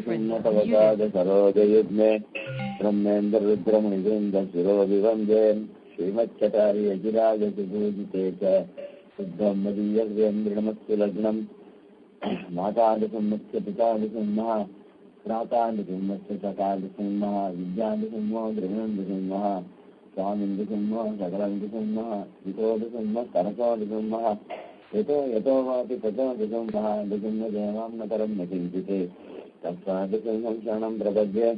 सुन्नतवसाद सरोजयुग्मे ब्रह्मेन्द्र रुद्रमुनिवृन्द शिरोभिवन्दे श्रीमच्चटार्यजिराजसुपूजिते च शुद्धं मदीयव्यन्द्रणमस्तु लग्नम् मातादिसंमस्य पितादिसंमः प्रातादिसंमस्य सकादिसंमः विद्यादिसंमो द्रविणदिसंमः स्वामिन्दिसंमः सकलन्दिसंमः वितोदिसंमः सरसोदिसंमः यतो वापि ततो दिसंमः दिसंमदेवां न परं न चिन्तिते तत्सादिसंहं शरणं प्रपद्ये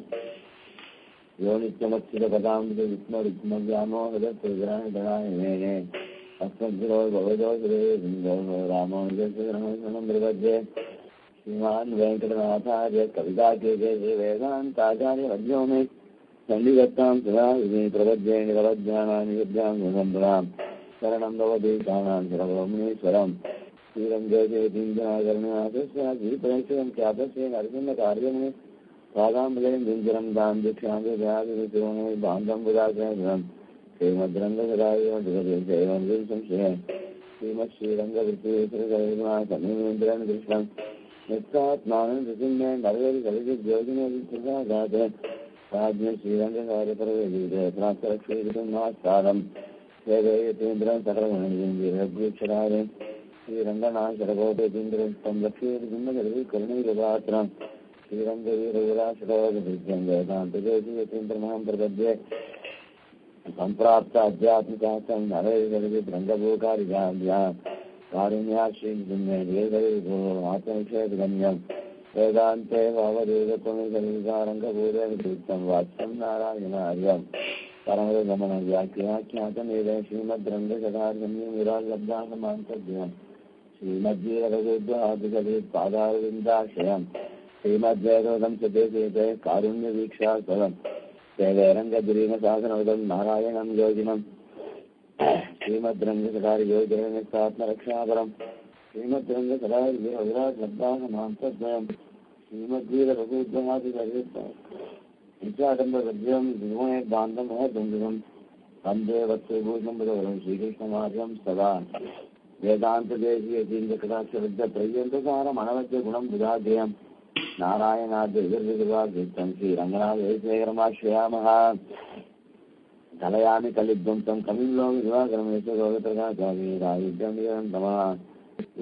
यो नित्यमच्युतपदाम्बुज विष्णुरुक्मव्यामोहदत्तविग्रहणगणाय मेने अस्मद्गुरो भगवतो श्रीसिन्धो रामानुजस्य शरणं प्रपद्ये श्रीमान् वेङ्कटनाथार्य कविताकेशे वेदान्ताचार्यवर्यो मे सन्निधत्तां सदा प्रपद्ये निरवध्यानानि विद्यां सम्पदाम् शरणं भवति काणां शरवमुनीश्वरं श्रीरङ्गेशेतीन्द्रकरुणाश्रीपरेश्वरं ख्यातस्य नरसिंहकार्यमुनि रागाम्बुजं दिञ्जरं दां दीक्षान्तिध्यादिविषोमे बान्धं बुधाग्रहं श्रीमद्रङ्गसदायवं संशये श्रीमत्श्रीरङ्गवृत्तिश्रीकरुणासमीन्द्रं कृष्णं नित्यात्मानन्दसिंहे नरवेरि कलिज्योतिनोदिप्रसादात् राज्ञ श्रीरङ्गकार्यपर्वजीते प्राप्तलक्ष्मीकृतं वेदेन्द्रं सकलगुणीक्षराय श्रीरङ्गनाशरगोपेन्द्रं तं लक्ष्मीर्जिन्मकरुणैरपात्रं श्रीरङ्गवीरविराशरोगभृत्यं वेदान्तदेशीयतीन्द्रमहं प्रपद्ये सम्प्राप्त अध्यात्मिकार्थं नरैरङ्गभूकारिकाभ्यां कारुण्याश्रीजिन्मेभो आत्मनिक्षेपगम्यं वेदान्ते भावदेवत्वमिकरङ्गपूर्वनिवृत्तं वाच्यं नारायणार्यम् परमगमन व्याख्याख्यातमेव श्रीमद्रङ्गसदार्गम्यविरालब्धासमान्तव्यं श्रीमद्गीरभगवद्वादिगविपादारविन्दाश्रयं श्रीमद्वेदोदं सदेशेते कारुण्यवीक्षास्पदं सेवेरङ्गगिरीमसाधनवदं नारायणं योगिनं श्रीमद्रङ्गसदार्योजननिस्तात्मरक्षापरं श्रीमद्रङ्गसदार्गविरालब्धासमान्तव्यं श्रीमद्गीरभगवद्वादिगविपादारविन्दाश्रयं विचारम्भव्यं विमोहे बान्धवं वन्दे वत्सभूषं श्रीकृष्णमार्यं सदा वेदान्तदेशीयतीन्द्रकटाक्षविद्यपर्यन्तसारमनवद्यगुणं बुधाध्ययं नारायणाद्यविर्विकृतं श्रीरङ्गनाथेश्वरमाश्रयामः कलयामि कलिद्वंसं कविलोमि दिवाकरमेश्वरोगप्रकाशाविद्यं तमः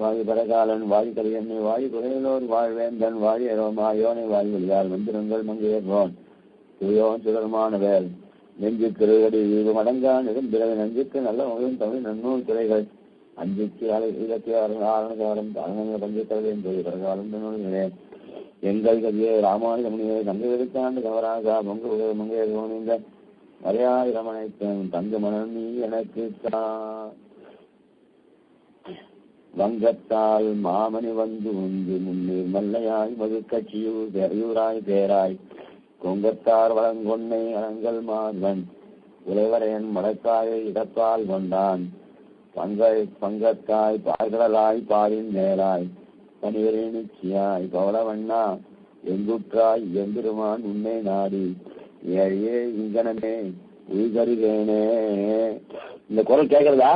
வாயுபரகாலன் வாயு கலியன்னை வாயு குறையலோர் வாழ்வேந்தன் வாழியரோமாயோனை வாயுவியால் மந்திரங்கள் மங்கையர்வோன் தூயோன் சுடர்மானவேல் நெஞ்சு திருகடி வீடு மடங்கா நெடும்பிறவை நஞ்சுக்கு நல்ல உலகம் தமிழ் நன்னூல் துறைகள் அஞ்சுக்கு ஆரணகாரம் தாரண பஞ்சக்கரவின் தொழில் பரகாலம் நூல்களே எங்கள் கவியை ராமானுஜமுனியை தங்கவிருத்தாண்டு கவராக பொங்கு மங்கையர்வோன் இந்த மலையாயிரமனைத்தன் தங்க மனம் நீ எனக்கு வங்கத்தால் மாமணி வந்து உந்து முன்னீர் மல்லையாய் மதுக்கட்சியூராய் பேராய் கொங்கத்தார் வளங்கொன்னை அரங்கல் மாதவன் உலைவரையன் மடக்காயை இடப்பால் கொண்டான் பங்கத்தாய் பார்கடலாய் பாரின் நேராய் பனிவரே நிச்சியாய் பவளவண்ணா எங்குற்றாய் எம்பெருமான் உன்னை நாடி ஏழையே இங்கனமே உயிர்கருகேனே. இந்த குரல் கேட்கறதா?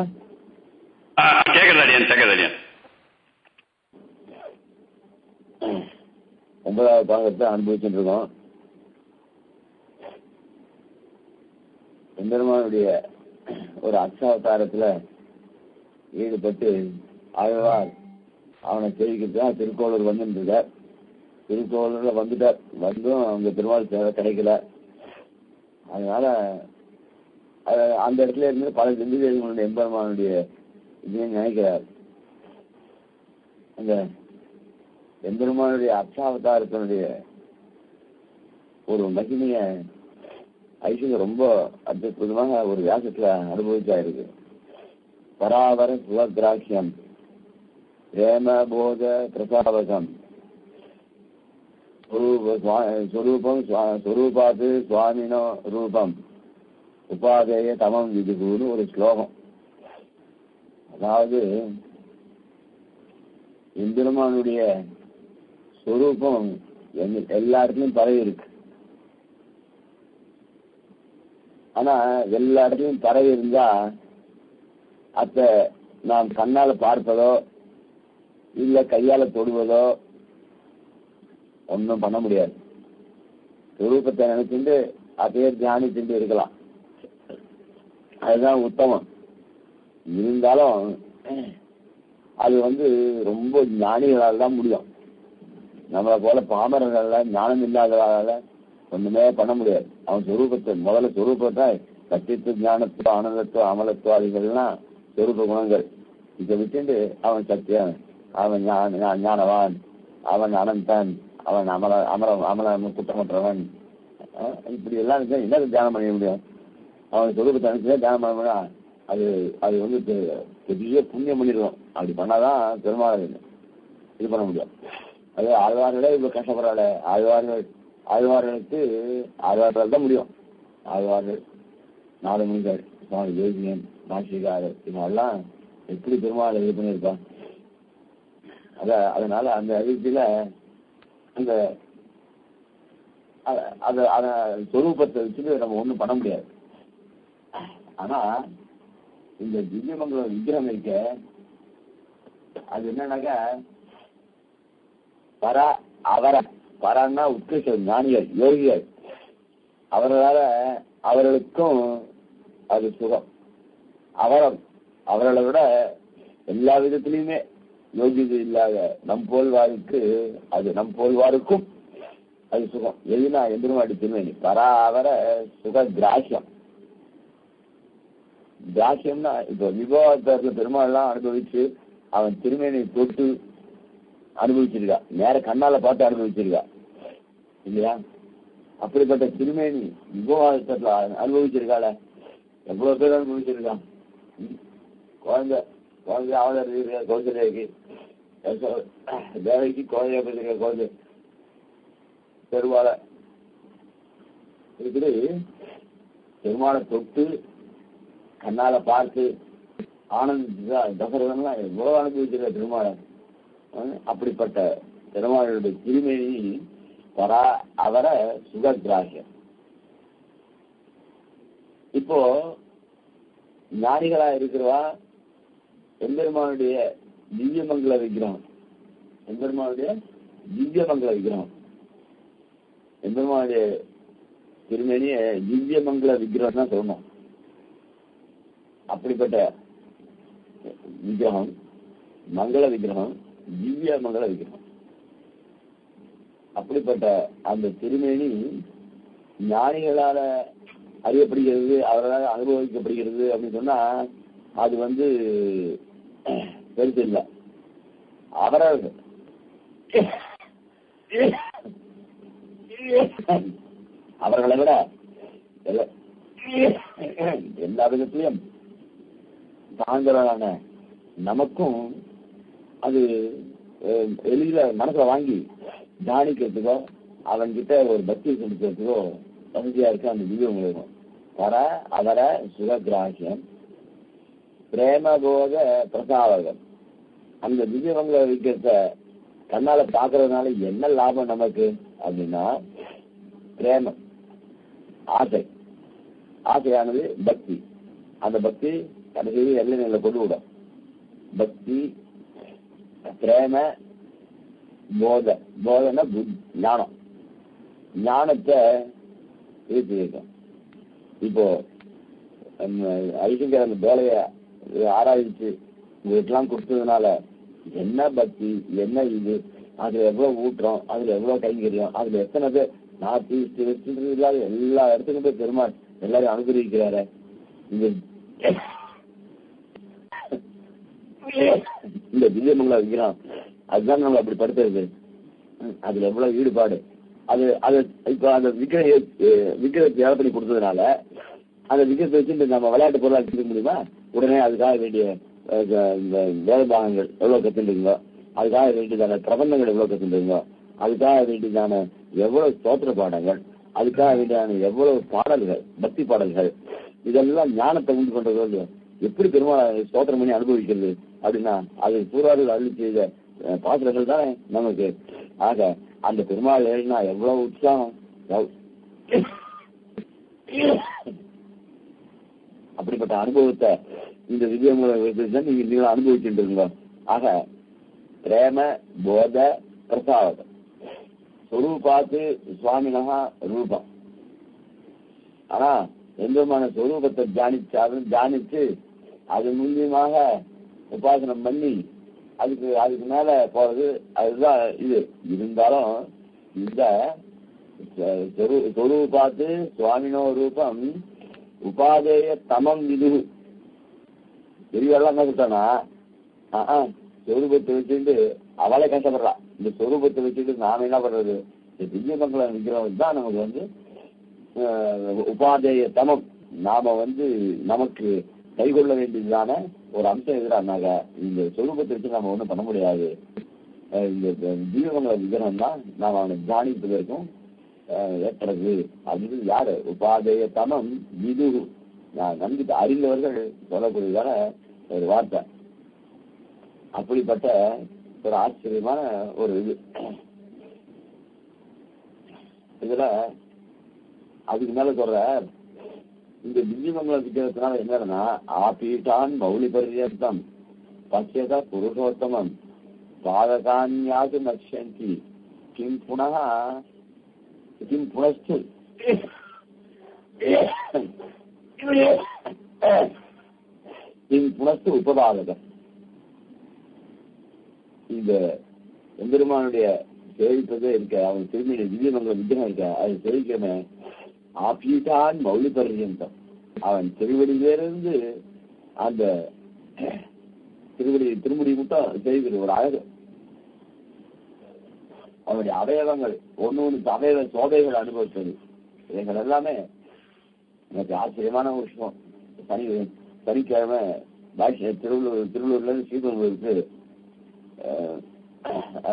ஒன்பதாவது பாகத்தை அனுபவிச்சுட்டு இருக்கோம். எம்பெருமானுடைய ஒரு அச்சாவதாரத்துல ஈடுபட்டு ஆழ்வார் அவனை தெரிவிக்கிறதுதான் திருக்கோளூர் வந்துருக்கார். திருக்கோளூர்ல வந்துட்டார். வந்தும் அவங்க பெருமாள் சேவை கிடைக்கல. அதனால அந்த இடத்துல இருந்து பல சிந்திகளுடைய எம்பெருமானுடைய இதுன்னு நினைக்கிறார். அந்த எம்பெருமானுடைய அச்சாவதாரத்தினுடைய ஒரு மகிமைய ஐஸ்வர்யம் ரொம்ப அற்புதமாக ஒரு வியாசத்துல அனுபவிச்சா இருக்கு. பராவர சுவகிராக்கியம் பிரேம போத பிரசாவகம் ஸ்வரூபாது சுவாமினோ ரூபம் உபாதேய தமம் விதுகுன்னு ஒரு ஸ்லோகம். அதாவது எம்பெருமானுடைய ஸ்வரூபம் எல்லா இடத்துலையும் பரவி இருக்கு. ஆனா எல்லா இடத்துலையும் பரவி இருந்தா அத நாம் கண்ணால பார்ப்பதோ இல்ல கையால தொடுவதோ ஒன்றும் பண்ண முடியாது. சுரூபத்தை நினைச்சுட்டு அதையே தியானிச்சுட்டு இருக்கலாம். அதுதான் உத்தமம். இருந்தாலும் அது ரொம்ப ஞானிகளால் தான் முடியும். நம்மளை போல பாமரர்களால, ஞானம் இல்லாதவர்களால ஒண்ணுமே பண்ண முடியாது. அவன் சொரூபத்தை முதல்ல சொரூபத்தை சத்தியத்துவ, ஞானத்துவ, ஆனந்தத்துவ, அமலத்துவ அதுகள்லாம் சொரூப குணங்கள். இதை விட்டுட்டு அவன் சத்தியன், அவன் ஞானவான், அவன் அனந்தன், அவன் அமல குற்றமற்றவன், இப்படி எல்லாம் என்ன தியானம் பண்ண முடியும்? அவன் சொரூபத்தை நினைச்சுதான் தியானம் பண்ண முடியும். அது பெரிய புண்ணியம் பண்ணிடுவோம். அப்படி பண்ணாதான் பெருமாள் இது பண்ண முடியும். அது ஆழ்வார்களே இவ்வளவு கஷ்டப்படுறாள். ஆழ்வார்களுக்கு ஆழ்வார்கள் தான் முடியும். ஆழ்வார்கள், நாதமுனிகள், சுவாமி தேசிகன், நாசிகாரர், இவங்கெல்லாம் எப்படி பெருமாள் இது பண்ணியிருப்பான். அதனால அந்த அதிர்ச்சியில அந்த சொரூபத்தை வச்சுட்டு நம்ம ஒண்ணும் பண்ண முடியாது. ஆனா இந்த திவ்யமங்கல விக்கிரம் இருக்க, அது என்னன்னாக்கா பரான்னா உத்கிருஷ்ட ஞானிகள், யோகிகள், அவர்களுக்கும் அது சுகம். அவர்களை விட எல்லா விதத்திலையுமே யோகிது இல்லாத நம்போல்வாருக்கும் அது சுகம். எதுனா எந்திரமாடி திருமணி பராவர சுக கிராசியம். கிராசியம்னா இப்போ விபவத்துல பெருமாள்லாம் அனுபவிச்சு அவன் திருமேனியை தொட்டு அனுபவிச்சிருக்கா, நேர கண்ணால பார்த்து அனுபவிச்சிருக்கா இல்லையா? அப்படிப்பட்ட திருமேனி விபவத்துல அனுபவிச்சிருக்காள, எவ்வளவு பேர் அனுபவிச்சிருக்கான். குழந்தை அவதரிக்க கௌசல்யாக்கு, தேவைக்கு குழந்தைய பேசிருக்க குழந்தை பெருமாளை இப்படி பெருமாளை தொட்டு கண்ணால பார்த்து ஆனந்திச்சா தசரதன்லாம் எவ்வளவு அனுபவிச்சிருக்க பெருமாளை. அப்படிப்பட்ட பெருமாளுடைய திருமேனி அவர சுககிராசியம். இப்போ ஞானிகளா இருக்கிறவா எம்பெருமானுடைய திவ்யமங்கல விக்கிரகம், எம்பெருமானுடைய திருமேனிய திவ்யமங்கல விக்கிரகம் தான் சொல்லணும். அப்படிப்பட்ட விக்கிரகம், மங்கள விக்கிரகம், திவ்ய மங்கள விக்கிரகம். அப்படிப்பட்ட அந்த திருமேனி ஞானிகளால அறியப்படுகிறது, அவர்களால் அனுபவிக்கப்படுகிறது அப்படின்னு சொன்னா அது பெருசு இல்லை. அவர்களை விட எல்லா விதத்திலையும் தாங்களான நமக்கும் அது எளிதில மனசுல வாங்கி தியானிக்கிறதுக்கோ அவன்கிட்ட ஒரு பக்தி செலுத்துறதுக்கோ வசதியா இருக்கு. அந்த திவ்யம் இருக்கும். அவர சுககிராசியம் பிரேமபோத பிரசாவகம். அந்த திவ்யமங்கள விக்கிரத்த கண்ணால பாக்குறதுனால என்ன லாபம் நமக்கு அப்படின்னா, பிரேமம், ஆசையானது பக்தி. அந்த பக்தி கடைசி எல்லை நிலை கொண்டு விடும். பக்தி, பிரேம, போதனை, ஞானத்தை ஈர்த்து வைக்கும். இப்போ ஐசிங்கர் அந்த வேலையை ஆராய்ச்சி உங்களுக்கெல்லாம் கொடுத்ததுனால என்ன பக்தி, என்ன இது, அதுல எவ்வளவு ஊற்றம், அதுல எவ்வளவு கைங்கரியம், அதுல எத்தனை பேர் நாத்தி இல்லாத எல்லா இடத்துக்கும் போய் பெருமாள் எல்லாரும் அனுகிரகிக்கிறாரு. இந்த திவ்யமங்கள விக்கிரம் அதுதான் நம்ம அப்படி படுத்துறது. அதுல எவ்வளவு ஈடுபாடு. இப்ப அந்த விக்கிரத்தை ஏழை பண்ணி கொடுத்ததுனால அந்த விக்கிரத்தை வச்சு நம்ம விளையாட்டு பொருளாக எடுத்துக்க முடியுமா? உடனே அதுக்காக வேண்டிய வேதபாகங்கள் எவ்வளவு கத்துட்டுங்களோ, அதுக்காக வேண்டியதான பிரபந்தங்கள் எவ்வளவு கத்துட்டுங்களோ, அதுக்காக வேண்டியதான எவ்வளவு ஸ்தோத்திர பாடங்கள், அதுக்காக வேண்டியதான எவ்வளவு பாடல்கள், பக்தி பாடல்கள், இதெல்லாம் ஞானத்தை உண்டு கொண்டது. எப்படி பெருமாள் ஸ்தோத்திரம் பண்ணி அனுபவிக்கிறது அப்படின்னா அது பூர்வார்கள் அருளி செய்த பாத்திரங்கள் தானே நமக்கு. ஆக அந்த பெருமாள் ஏறினா எவ்வளவு உற்சாகம். அப்படிப்பட்ட அனுபவத்தை இந்த திவ்யமங்கள நீங்க அனுபவிச்சுட்டு இருக்கீங்க. ஆக பிரேம, போத, பிரசாதம் சொரூபாத்து சுவாமினா ரூபம். ஆனா எந்தமான சொரூபத்தை தியானிச்சு அது மூலியமாக உபாசனம் பண்ணி அதுக்கு மேல போறது அதுதான் இது. இருந்தாலும் இந்த சொரூபாத்து சுவாமினோ ரூபம் உபாதேய தமம் விது பெரியவெல்லாம் என்ன சொல்றானா, சொரூபத்தை வச்சுட்டு அவளை கஷ்டப்படுறா. இந்த சொரூபத்தை வச்சுட்டு நாம என்ன பண்றது? இந்த திவ்யமங்கல விக்கிரகம் தான் நமக்கு உபாதேய தமம். நாம நமக்கு கைகொள்ள வேண்டியதான ஒரு அம்சம் எதிரானாங்க. இந்த சொரூபத்தை வச்சு நம்ம ஒன்றும் பண்ண முடியாது. இந்த திவ்யமங்கல விக்கிரகம் தான் நாம் அவனை தியானிப்பதற்கும் ஏற்றது அப்படின்னு யாரு? உபாதேய தமம் விது. நான் நம்பிக்கை அறிந்தவர்கள் சொல்லக்கூடியதான ஒரு வார்த்தை. அப்படிப்பட்ட ஒரு ஆச்சரியமான ஒரு இதுல அதுக்கு மேல சொல்ற இந்த திவ்யமங்கல விக்கிரகத்தினால என்னன்னா, ஆபீட்டான் மௌலி பரியந்தம் பசியத புருஷோத்தமம் பாதகான்யாது நக்ஷந்தி கிம் புனः கிம் புனஸ்து கிம் புனஸ்து உபபாதகம். இந்த எம்பெருமானுடைய சேவிப்பதே இருக்க, அவன் திரும்பிய திவ்யமங்கல விக்கிரகம் இருக்க, அது சேவிக்கமே ஆபீட்டான் மௌலி பரியந்தம். அவன் திருவடியிலிருந்து அந்த திருமுடி மட்டும் சேவிக்கிற ஒரு அழகு. அவனுடைய அவயவங்கள் ஒண்ணு அவயவ சோதைகள் அனுபவிச்சது இவைகள் எல்லாமே எனக்கு ஆச்சரியமான ஒரு விஷயம். சனிக்கிழமை திருவள்ளூர்ல இருந்து ஸ்ரீபெரும்புதூருக்கு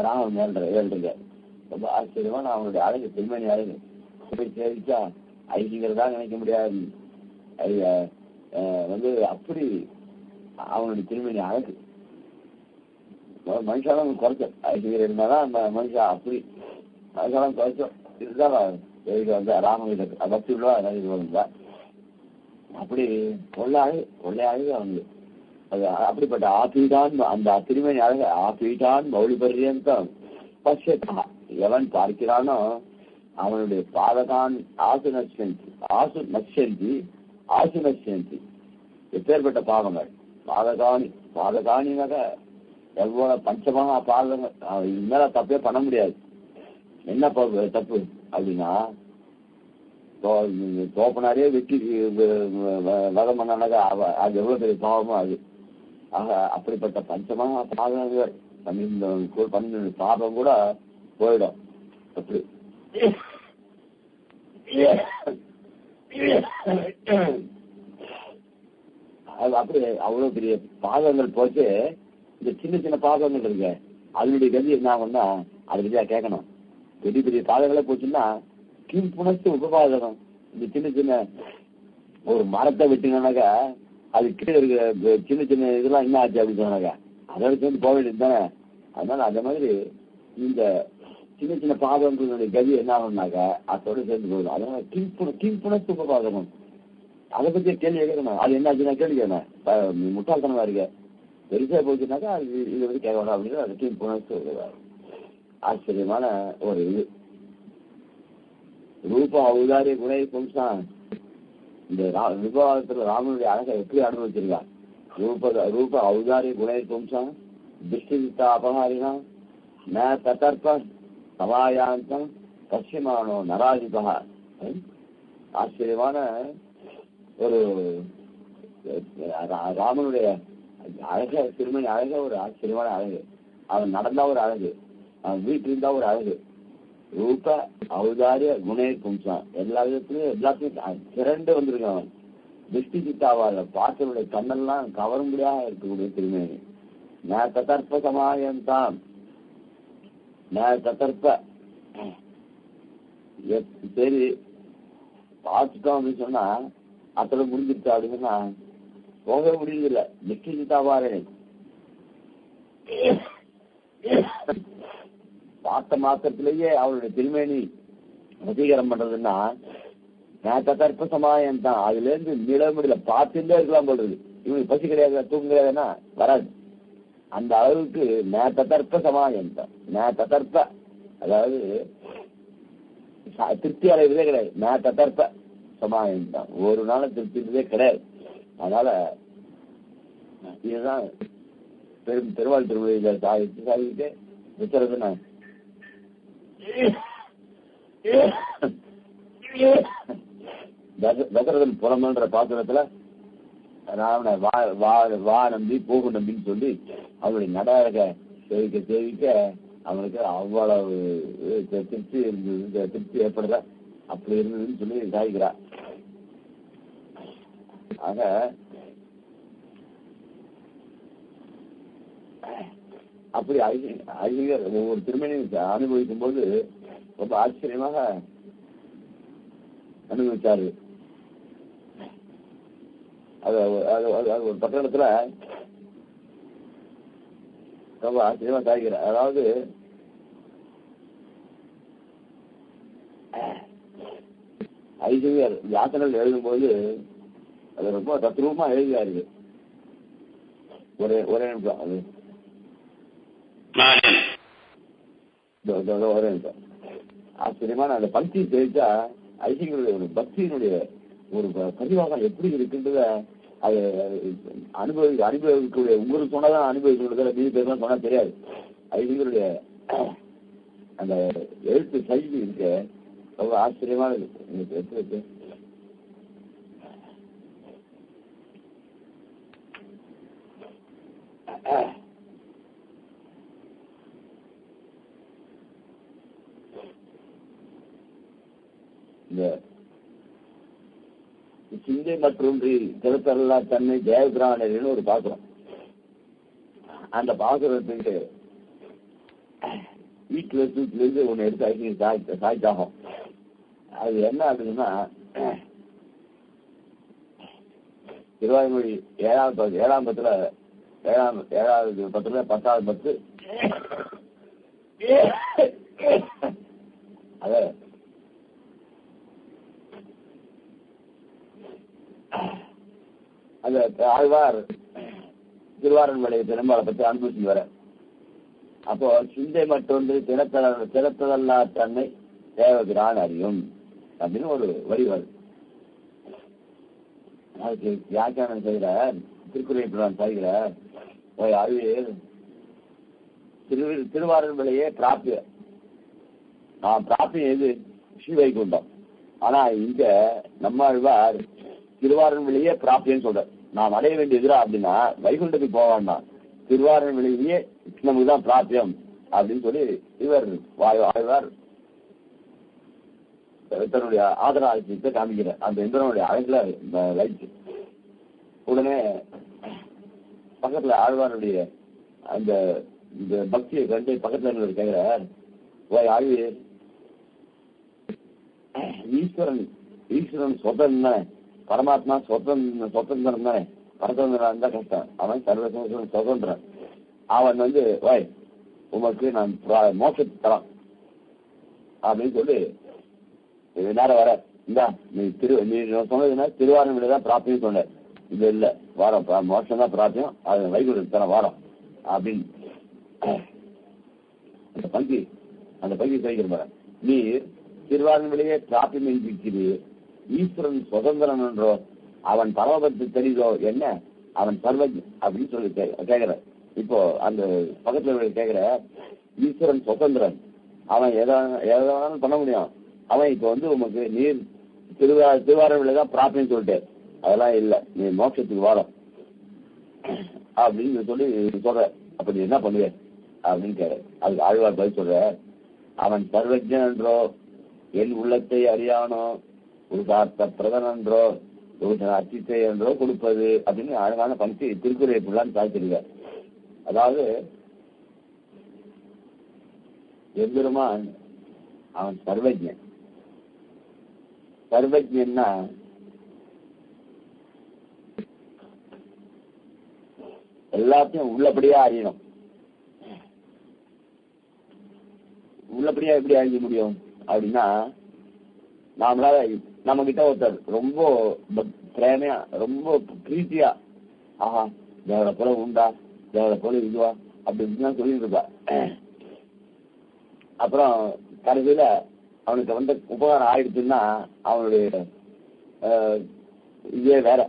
ராமன் ஏழ்றீங்க. ரொம்ப ஆச்சரியமான அவனுடைய அழகு, திருமணி அழகு. போய் சேவிச்சா ஐக்கியங்கிறதா நினைக்க முடியாது. அப்படி அவனுடைய திருமணி அழகு மனுஷாலும் குறைச்சோம். ஐக்கியர் இருந்தாதான் அந்த மனுஷா அப்படி மனுஷாலும் குறைச்சோம். இதுதான் ராமகிட்ட பக்தி உள்ளவா இருந்தா அப்படி கொள்ளை அழகு அவனுக்கு. அது அப்படிப்பட்ட ஆபீடான் அந்த திருமணி அழகு. ஆபீடான் மௌலி பரியந்தம் பஷ்யத்தா, எவன் பார்க்கிறானோ அவனுடைய பாதகான் ஆசு நஷ்யந்தி எப்பேற்பட்ட பாவங்கள் பாதகானினாக எவ்வளவு பஞ்சமாக பாதங்கள். இது மேல தப்பே பண்ண முடியாது. என்ன தப்பு அப்படின்னா, தோப்பனாரே வெட்டி வதம் பண்ணானாக்கா அது எவ்வளவு பெரிய பாவமோ அது. ஆக அப்படிப்பட்ட பஞ்சமாக பாதங்கள் 12 பாபம் கூட போயிடும். அப்படி அப்படி அவ்வளவு பெரிய பாதங்கள் போச்சு. இந்த சின்ன சின்ன பாதங்கள் இருக்கு, அதனுடைய கதி என்ன ஆகும்னா அது பத்தியா கேட்கணும். பெரிய பெரிய பாதங்களே போச்சுன்னா கிம் புனஸ்து உபபாதகம். இந்த சின்ன சின்ன ஒரு மரத்தை வெட்டினாக்கா அது கீழே இருக்கிற சின்ன சின்ன இதெல்லாம் என்ன ஆச்சு அப்படின்னு சொன்னாக்கா அதோட சேர்ந்து போக வேண்டியது தானே. அதனால அந்த மாதிரி இந்த சின்ன சின்ன பாதங்களுடைய கதி என்ன ஆகும்னாக்கா அதோட சேர்ந்து போயிடும். அதனால கிம் புனஸ்து உபபாதகம். அதை பத்தி கேள்வி கேட்கணும். அது என்ன ஆச்சுன்னா கேள்வி கேட்கணும். முட்டாள்தனமா இருக்க பெருசா போச்சுனாக்கா அது இதை வந்து கேட்க வேண்டாம் அப்படின்னு அது கிம் புனஸ்து. ஆச்சரியமான ஒரு இது. ரூப ஔதாரிய குணை பும்சான். இந்த விவாதத்துல ராமனுடைய அழகை எப்படி அனுபவிச்சிருக்கா. ரூப ஔதாரிய குணை பும்சான் திருஷ்டிதா அபகாரினா ந ததர்ப்ப சமாயாந்தம் பசியமானோ நராதிபா. ஆச்சரியமான ஒரு ராமனுடைய அழக, திருமணி அழக ஒரு ஆச்சரியமான அழகு. அவன் நடந்தா ஒரு அழகு, அவன் வீட்டில் இருந்தா ஒரு அழகு. ரூப ஔதாரிய குணே பும்சான் எல்லா விதத்திலையும் எல்லாத்தையும் திரண்டு வந்திருக்கான். அவன் திருஷ்டி சித்தாவாத பார்த்தவருடைய கண்ணெல்லாம் கவரும்படியாக இருக்கக்கூடிய திருமேனி. ந ததர்ப்ப சமாயந்தான் ந ததர்ப்ப. சரி பார்த்துட்டோம் அப்படின்னு சொன்னா அத்தோட முடிஞ்சிருச்சா அப்படின்னு சொன்னா போக முடியதில்லை. திருஷ்டி சித்தாவாரே பார்த்த மாத்திரத்திலேயே அவருடைய திருமேனி வசீகரம் பண்றதுன்னா தற்ப சமாயம் தான். அதுல இருந்து நில முடியல, பார்த்துட்டே இருக்கலாம் போடுறது. இவனுக்கு பசி கிடையாது, தூக்கம் கிடையாதுன்னா வராது. அந்த அளவுக்கு தற்ப சமாயம் தான். தற்ப அதாவது திருப்தி அடைவதே கிடையாது. நான் தத்தர்ப்ப சமாயம் தான், ஒரு நாளும் திருப்தின்றதே கிடையாது. அதனால இதுதான் பெருமாள் திருமொழியில சாதிக்கிட்டு வித்துறது. நான் தசரதன் புறமன்ற பாத்திரத்துல ராவண வா நம்பி போகு நம்பின்னு சொல்லி அவருடைய நடக சேவிக்க அவனுக்கு அவ்வளவு திருப்தி இருந்தது, திருப்தி ஏற்படுற அப்படி இருந்ததுன்னு சொல்லி சாதிக்கிறார். ஆக அப்படி ஐயர் ஒவ்வொரு திருமணியும் அனுபவிக்கும் போது ரொம்ப ஆச்சரியமாக அனுபவிச்சாரு. அது ஒரு பட்டணத்துல ரொம்ப ஆச்சரியமா சாதிக்கிறார். அதாவது ஐயர் யாத்திரைகள் எழுதும்போது அது ரொம்ப தத்ரூபமா எழுதியாரு. ஒரே நிமிஷம், அது ஒரே நிமிஷம். ஆச்சரியமான அந்த பக்தி தெரிஞ்சா ஐயங்களுடைய ஒரு பக்தியினுடைய ஒரு பதிவாகம் எப்படி இருக்குன்றத அது அனுபவிக்கக்கூடிய உங்களுக்கு சொன்னதான் அனுபவிக்கிறது, மீது பேர் சொன்னா தெரியாது. ஐயங்களுடைய அந்த எழுத்து சைதி இருக்கு, ரொம்ப ஆச்சரியமான இருக்கு. இந்த சிந்தை மற்றும் திருத்தரலா தன்னை ஜெயபிராணர்னு ஒரு பாக்குறோம். அந்த பாக்குறதுக்கு வீட்டுல இருந்து ஒண்ணு எடுத்து சாய்த்தாகும். அது என்ன அப்படின்னா திருவாய்மொழி 7ஆம் பத்துல 7வது பத்துல 10வது பத்து அத அந்த ஆழ்வார் திருவாரன்மலையை பெரும்பாலை பற்றி அனுபவிச்சு வர. அப்போ சிந்தை மற்றொன்று திறத்ததல்லா தன்னை தேவகிறான் அறியும் அப்படின்னு ஒரு வரி வருது. அதுக்கு வியாக்கியானம் செய்கிற திருக்குறள் சாய்கிறார், திருவாரன்மலையே பிராப்பிய பிராப்பியம் எது? ஸ்ரீவைகுண்டம். ஆனா இங்க நம்மாழ்வார் திருவாரன்மலையே பிராப்தியன்னு சொல்ற. நாம் அடைய வேண்டியதுரா அப்படின்னா வைகுண்டத்துக்கு போவான்னா திருவாரன்மலையே நமக்குதான் பிராப்தியம் அப்படின்னு சொல்லி இவர் ஆழ்வார் தன்னுடைய ஆதரவாளத்தை காமிக்கிற அந்த இந்திரனுடைய அழகுல லைட். உடனே பக்கத்துல ஆழ்வாருடைய அந்த இந்த பக்தியை கண்டு பக்கத்துல கேட்கிறார், ஆழ்வி ஈஸ்வரன் சொதன் தானே, பரமாத்மா சொதந்திரம் தானே, பரதந்திரம் இருந்தா கஷ்டம், அவன் சர்வ சுதந்திரன். அவன் உமக்கு நான் மோசத்தை தரான் அப்படின்னு சொல்லி நேரம் வர இந்தா நீ சொன்னதுன்னா திருவாரூர் தான் பிராப்தியும் சொன்ன, இது இல்ல வாரம் மோசம் தான் பிராப்தியம், அது வைகுண்டம் தர வாரம் அப்படின்னு அந்த பங்கி செய்கிற நீர் திருவாரூரிலேயே பிராப்தியம் இருக்கிறீர், ஈஸ்வரன் சுதந்திரன் என்றோ அவன் பரமபத்து தெரியுதோ என்ன, அவன் சர்வஜ் அப்படின்னு சொல்லி கேட்கிற. இப்போ அந்த பக்கத்துல கேட்கிற ஈஸ்வரன் சுதந்திரன், அவன் எதாவது பண்ண முடியும், அவன் இப்ப உமக்கு நீர் திருவாரூரில தான் பிராப்தின்னு சொல்லிட்டு அதெல்லாம் இல்லை, நீ மோட்சத்துக்கு வாரம் அப்படின்னு சொல்லி சொல்ற. அப்ப நீ என்ன பண்ணுவ அப்படின்னு கேட்க. அதுக்கு ஆழ்வார் பதில் சொல்ற, அவன் சர்வஜன் என்றோ என் உள்ளத்தை அறியானோ ஒரு சார்த்த பிரதன் என்றோ ஒரு அச்சித்தை என்றோ கொடுப்பது அப்படின்னு அழகான பங்கி திருக்குறளை புள்ளான்னு சாதிச்சிருக்க. அதாவது எம்பெருமான் அவன் சர்வஜன். சர்வஜன்னா எல்லாத்தையும் உள்ளபடியா அறியணும். உள்ளபடியா எப்படி அறிய முடியும் அப்படின்னா, நாமளால நம்ம கிட்ட ஒருத்தர் ரொம்ப பிரேமையா ரொம்ப பிரீத்தியா ஆஹா தேவரை போல உண்டா தேவரை போல இதுவா அப்படி இப்படிதான் சொல்லிட்டு இருப்பா. அப்புறம் கடைசியில அவனுக்கு வந்து உபகாரம் ஆயிடுச்சுன்னா அவனுடைய இதே வேற.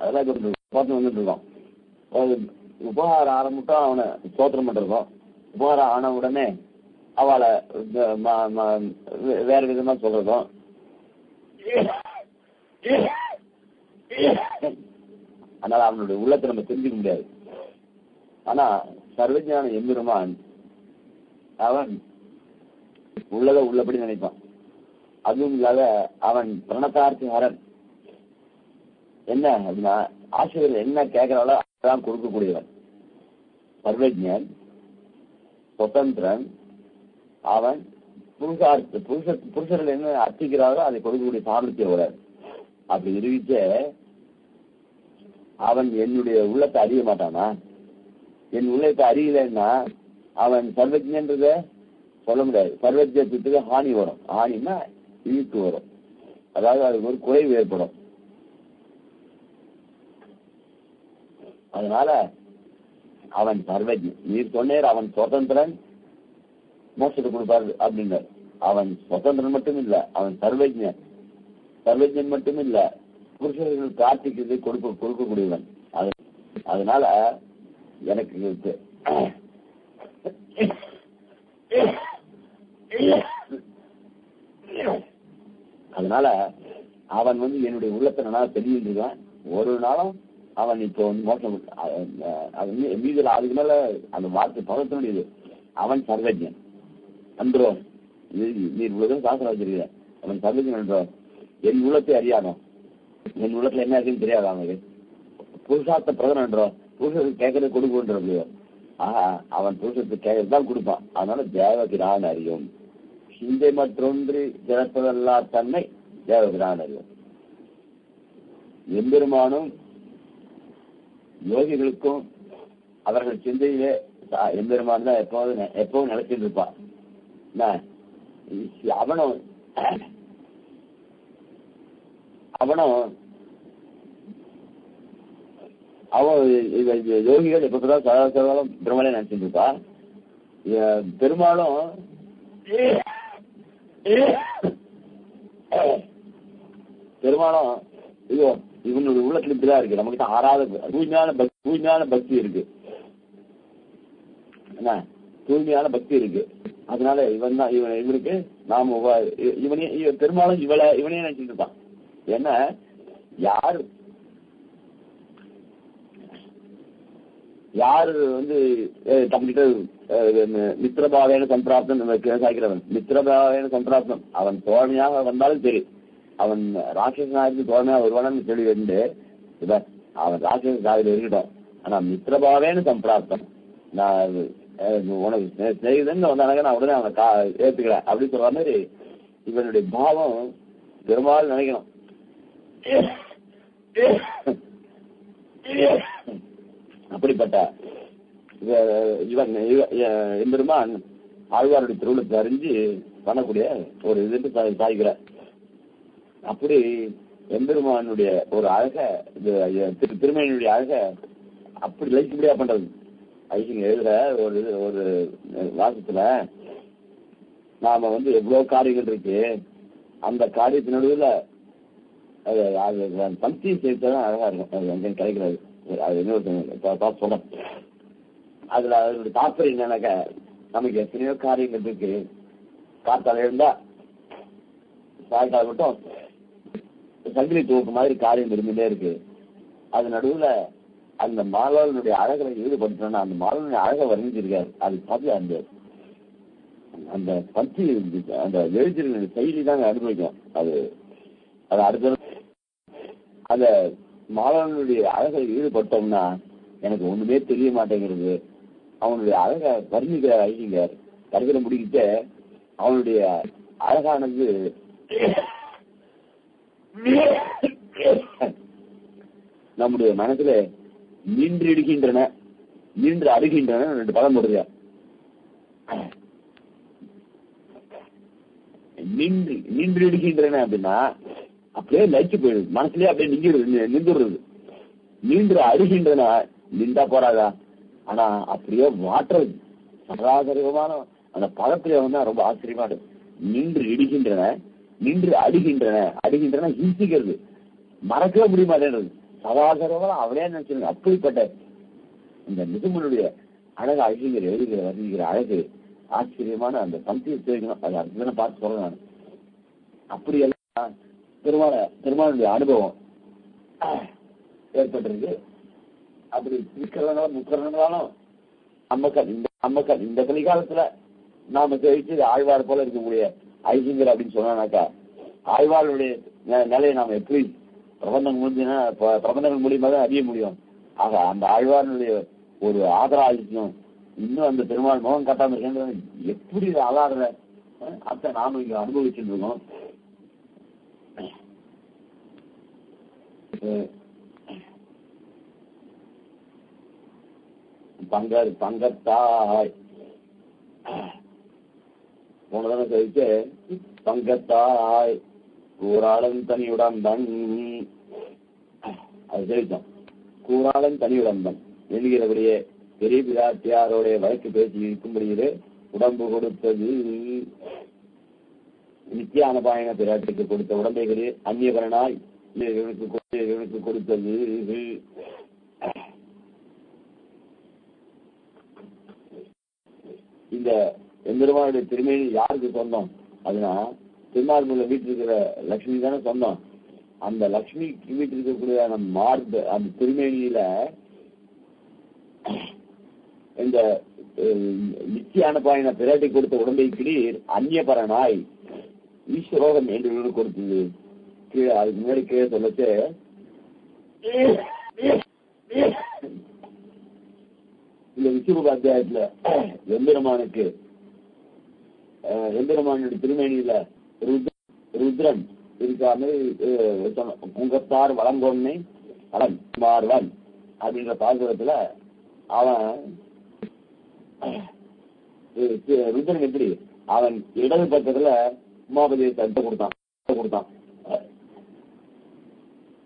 அதெல்லாம் பார்த்து வந்துட்டு இருக்கோம். உபகாரம் ஆரம்பிட்டோம் அவனை ஸ்தோத்திரம் பண்ணிருக்கோம். உபகாரம் ஆன உடனே அவளை வேற விதமா சொல்றதும். அதனால அவனுடைய உள்ளத்தை நம்ம தெரிஞ்சுக்க முடியாது. ஆனா சர்வஞான எம்பெருமான் அவன் உள்ளதை உள்ளபடி நினைப்பான். அதுவும் இல்லாத அவன் பிரணத்தார்த்தி ஹரன். என்ன அப்படின்னா ஆசிரியர் என்ன கேட்கிறாளோ அதான் கொடுக்கக்கூடியவன். சர்வஜன், சுதந்திரன். அவன் புருஷர்கள் என்ன அர்த்திக்கிறாரோ அதை கொடுக்கக்கூடிய சாமர்த்தியம் வராது. அப்படி இருக்க அவன் என்னுடைய உள்ளத்தை அறிய மாட்டானா? என் உள்ளத்தை அறியலைன்னா அவன் சர்வஜன்றத சொல்ல முடியாது. சர்வஜத்துக்கு ஹானி வரும். ஹானின்னா இழுக்கு வரும், அதாவது அதுக்கு ஒரு குறைவு ஏற்படும். அதனால அவன் சர்வஜன். நீர் சொன்னேர் அவன் சுதந்திரன் மோட்சத்தை கொடுப்பாரு அப்படின்னு. அவன் சுதந்திரன் மட்டும் இல்ல, அவன் சர்வஜன். சர்வஜன் மட்டும் இல்ல, புருஷர்கள் பிரார்த்திக்கிறது கொடுக்கக்கூடியவன். அதனால எனக்கு அதனால அவன் வந்து என்னுடைய உள்ளத்தை நான் தெரிஞ்சுருக்கான். ஒரு நாளும் அவன் இப்போ மோசம் மீது அதுக்கு மேல அந்த வார்த்தை பதத்தினுடையது. அவன் சர்வஜன் அன்றோ. நீர் உலகம் சாசனம் வச்சிருக்கிற அவன் சர்வஜன் என்றோ. என் உள்ளத்தை அறியானோ, என் உள்ளத்துல என்ன இருக்குன்னு தெரியாது அவனுக்கு. புருஷார்த்த பிரதன் என்றோ, புருஷத்துக்கு கேட்கறது கொடுக்குன்றது. ஆஹா, அவன் புருஷத்துக்கு கேட்கறது தான் கொடுப்பான். அதனால தேவகிரான் அறியும். சிந்தை மற்றொன்று சிறப்பதல்லா தன்னை தேவகிரான் அறியும். எம்பெருமானும் யோகிகளுக்கும் அவர்கள் சிந்தையிலே எம்பெருமான் தான் எப்பவும் நினைச்சிட்டு இருப்பான். அவனும் அவன் யோகிகள் எப்ப சதாசலம் பெருமாளே நினைச்சிட்டு இருப்பா. பெருமாளும் ஐயோ இவனுடைய உள்ளத்துல இப்படிதான் இருக்கு, நமக்கு ஆறாத தூய்மையான பக்தி இருக்கு. என்ன தூய்மையான பக்தி இருக்கு. அதனால இவன் தான் இவனுக்கு நாம பெரும்பாலும் இவனே நினைச்சிட்டு இருப்பான். ஏன்னா யாரு வந்து தம்பிக்கிட்ட மித்திரபாவேன சம்பிராப்தம் சாய்க்கிறவன். மித்திரபாவேன சம்பிராப்தம் அவன் தோழமையாக வந்தாலும் சரி, அவன் ராட்சசனாயிருக்கு தோழமையாக வருவானு சொல்லி வந்து அவன் ராட்சச சாதியில் இருக்கட்டும். ஆனா மித்திரபாவேன சம்பிராப்தம், நான் உனக்கு ஸ்நேகிதன் வந்தாங்க, நான் உடனே அவனை ஏத்துக்கிறேன் அப்படின்னு சொல்ற மாதிரி இவனுடைய பாவம் பெரும்பாலும் நினைக்கணும். அப்படிப்பட்ட இவன் எம்பெருமான் ஆழ்வாருடைய திருவுளத்தை அறிஞ்சு பண்ணக்கூடிய ஒரு இது சாய்க்கிற. அப்படி எம்பெருமானுடைய ஒரு அழக திருமணியுடைய அழக அப்படி லைக்கும்படியா பண்றது. ஐசிங்க எழுதுற ஒரு வாசத்துல நாம வந்து எவ்வளவு காரியங்கள் இருக்கு, அந்த காரியத்தின் நடுவில் பக்தியை சேர்த்தான் அழகா இருக்கும். அது எங்க கிடைக்கிறது அது இன்னொரு சொல்றேன். அதுல அதனுடைய தாற்பயம் என்னன்னாக்க, நமக்கு எத்தனையோ காரியங்கள் இருக்கு. காத்தால இருந்தா சாயங்காலம் மட்டும் சங்கிலி தூக்கு மாதிரி காரியம் இருந்துட்டே இருக்கு. அது நடுவுல அந்த மாலவனுடைய அழகை ஈடுபடுத்தணும்னா அந்த மாலவனுடைய அழகை வர்ணிச்சிருக்காரு. அது பார்த்து அந்த பக்தி அந்த எழுத்தினுடைய செயலி தாங்க அனுபவிக்கும். அது அடுத்த அந்த மாலவனுடைய அழகை ஈடுபட்டோம்னா எனக்கு ஒண்ணுமே தெரிய மாட்டேங்கிறது. அவனுடைய அழகை வர்ணிக்கிற ஐசிங்கர் கருகிற முடிக்கிட்ட அவனுடைய அழகானது நம்முடைய மனசுல நின்று இடுகின்றன, நின்று அருகின்றன. 2 பதம் போடுறியா? நின்று இடுகின்றன அப்படின்னா அப்படியே லயிச்சு போயிடுது, மனசுலயே அப்படியே நின்றுடுறது. நின்று அருகின்றன நின்றா போறாதா, ஆனா அப்படியே மாற்றது சராசரிகமான அந்த பதத்திலே வந்து ரொம்ப ஆச்சரியமா இருக்கு. நின்று இடுகின்றன, நின்று அடிகின்றன ஹிம்சிக்கிறது, மறக்கவே முடிய மாட்டேன்றது. சதாசரவெல்லாம் அவளே நினைச்சிருங்க. அப்படிப்பட்ட இந்த நிதுமனுடைய அழகு அழகிற எழுதுகிற வருகிற அழகு ஆச்சரியமான அந்த பந்தியை தெரிவிக்கணும். அது அடுத்ததான பார்த்து சொல்றேன் நான். அப்படியெல்லாம் பெருமாளுடைய அனுபவம் ஏற்பட்டிருக்கு. அப்படி முக்கரணங்களும் இந்த கலிகாலத்துல நாம தெரிவிச்சு ஆழ்வார் போல இருக்கக்கூடிய ஐசிங்கர் அப்படின்னு சொன்னாக்கா, ஆழ்வாருடைய நிலையை நாம எப்படி பிரபந்தங்கள் மூலியமா தான் அறிய முடியும். ஆக அந்த ஆழ்வாருடைய ஒரு ஆதராதிக்கும் இன்னும் அந்த பெருமாள் முகம் காட்டாம இருக்கின்றது எப்படி அலாடுற அத்தை நாம இங்க அனுபவிச்சுட்டு இருக்கோம். பங்கத்தாய் போனதான தெரிவிச்சு பங்கத்தாய் கூறாளன் தனியுடம்பன் அது தெரிவித்தோம். கூறாளன் தனியுடம்பன் என்கிறபடியே பெரிய பிராட்டியாரோடைய வழக்கு பேசி இருக்கும்படியே உடம்பு கொடுத்தது. நித்தியான பாயன பிராட்டிக்கு கொடுத்த உடம்பைகளே அந்நியபரனாய் இவனுக்கு கொடுத்தது. இந்த எம்பெருமானுடைய திருமேனி யாருக்கு சொந்தம்? அதுனா திருமார்புல வீட்டில் இருக்கிற லட்சுமி தானே சொந்தம். அந்த லட்சுமிக்கு வீட்டில் இருக்கக்கூடிய அந்த திருமேனியில இந்த நித்தியான பாயின பிராட்டி கொடுத்த உடம்பை கிடீர் அந்நியபரனாய் ஈஸ்வரோகம் என்று கொடுத்தது. கீழே அதுக்கு முன்னாடி கீழே சொல்லச்சு இந்த விஸ்வரூப அத்தியாயத்துல எம்பெருமானுடைய திருமேனியில ருத்ரன் இருக்காம புங்கத்தார் வளங்கொன்னை அவன் மார்வன் அப்படின்ற பாசுரத்துல அவன் ருத்ரன் எப்படி அவன் இடது பக்கத்துல உமாபதியை தடுத்து கொடுத்தான்.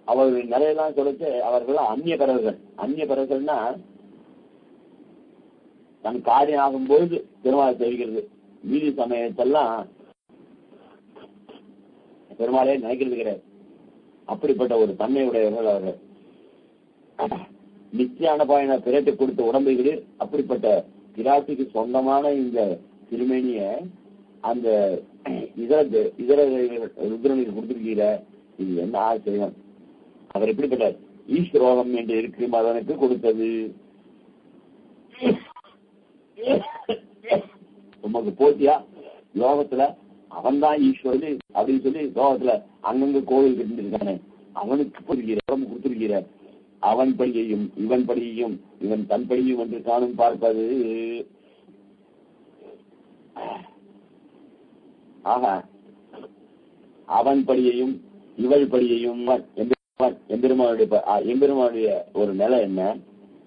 அவர்கள் நிலையெல்லாம் சொல்லிச்சு அவர்கள் அந்நிய பரவர்கள்னா தன் காரியம் ஆகும்போது பெருமாளை தெரிவிக்கிறது. மீதி சமயத்தெல்லாம் பெருமாளையே நினைக்கிறது கிடையாது. அப்படிப்பட்ட ஒரு தன்மையுடையவர்கள் அவர்கள். நித்தியான பாயன பிறட்டு கொடுத்த உடம்புகளில் அப்படிப்பட்ட பிராட்டிக்கு சொந்தமான இந்த திருமேனிய அந்த இதர ருத்ரனுக்கு கொடுத்திருக்கிற இது என்ன ஆச்சரியம். அவர் எப்படிப்பட்ட ஈஸ்வரோகம் என்று இருக்கு மதனுக்கு கொடுத்தது. உமக்கு போட்டியா லோகத்துல அவன் தான் ஈஸ்வரன் அப்படின்னு சொல்லி லோகத்துல அங்கங்க கோவில் கட்டிருக்கானே அவனுக்கு கொடுத்திருக்கிற அவன் படியையும் இவன் படியையும் இவன் தன் படியும் என்று காணும் பார்ப்பது. ஆக அவன் படியையும் இவள் படியையும் எம்பெருமானுடைய ஒரு நிலை என்ன,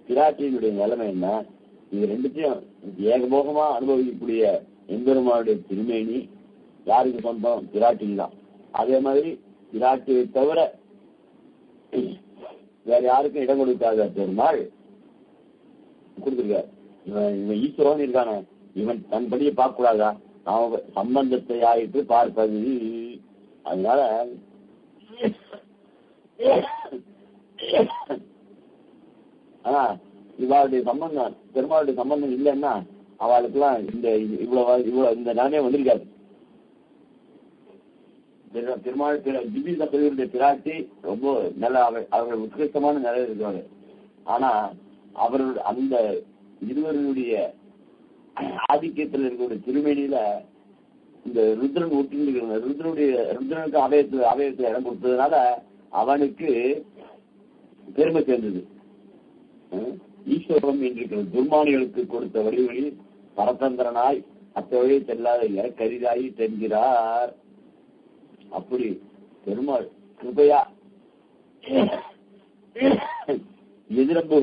பிராட்டியினுடைய நிலைமை என்ன, இது ரெண்டுத்தையும் ஏகபோகமா அனுபவிக்கக்கூடிய எம்பெருமானுடைய திருமேனி யாருக்கு சொந்தம்? பிராட்டிக்கு தான். அதே மாதிரி பிராட்டியை தவிர வேற யாருக்கும் இடம் கொடுக்காத பெருமாள் கொடுத்திருக்கார். இவன் ஈஸ்வரன் இருக்கான, இவன் தன் படியை பார்க்க கூடாதா? அவன் சம்பந்தத்தை ஆயிட்டு பார்ப்பது. அதனால ஆனா இவாளுடைய சம்பந்தம் பெருமாளுடைய சம்பந்தம் இல்லைன்னா அவளுக்குலாம் இவ்வளவு இந்த நிலைமை வந்திருக்காது. பெருமாள் திவ்ய தம்பதியுடைய பிராட்டி ரொம்ப நல்ல அவர்கள் உத்கிருஷ்டமான நிலையில் இருக்காங்க. ஆனா அவர்கள் அந்த இருவருடைய ஆதிக்கத்தில் இருக்கக்கூடிய திருமேனியில இந்த ருத்ரன் ஒட்டிருக்கிற ருத்ரனுக்கு அவயத்துல இடம் கொடுத்ததுனால அவனுக்கு பெருமை சேர்ந்தது. ஈஸ்வரம் என்றிருக்கிற துர்மானிகளுக்கு கொடுத்த வடிவழியில் பரதந்திரனாய் அத்தவழியை செல்லாத கரிதாயி தென்கிறார். அப்படி பெருமாள் கிருபையா எதிரம்பு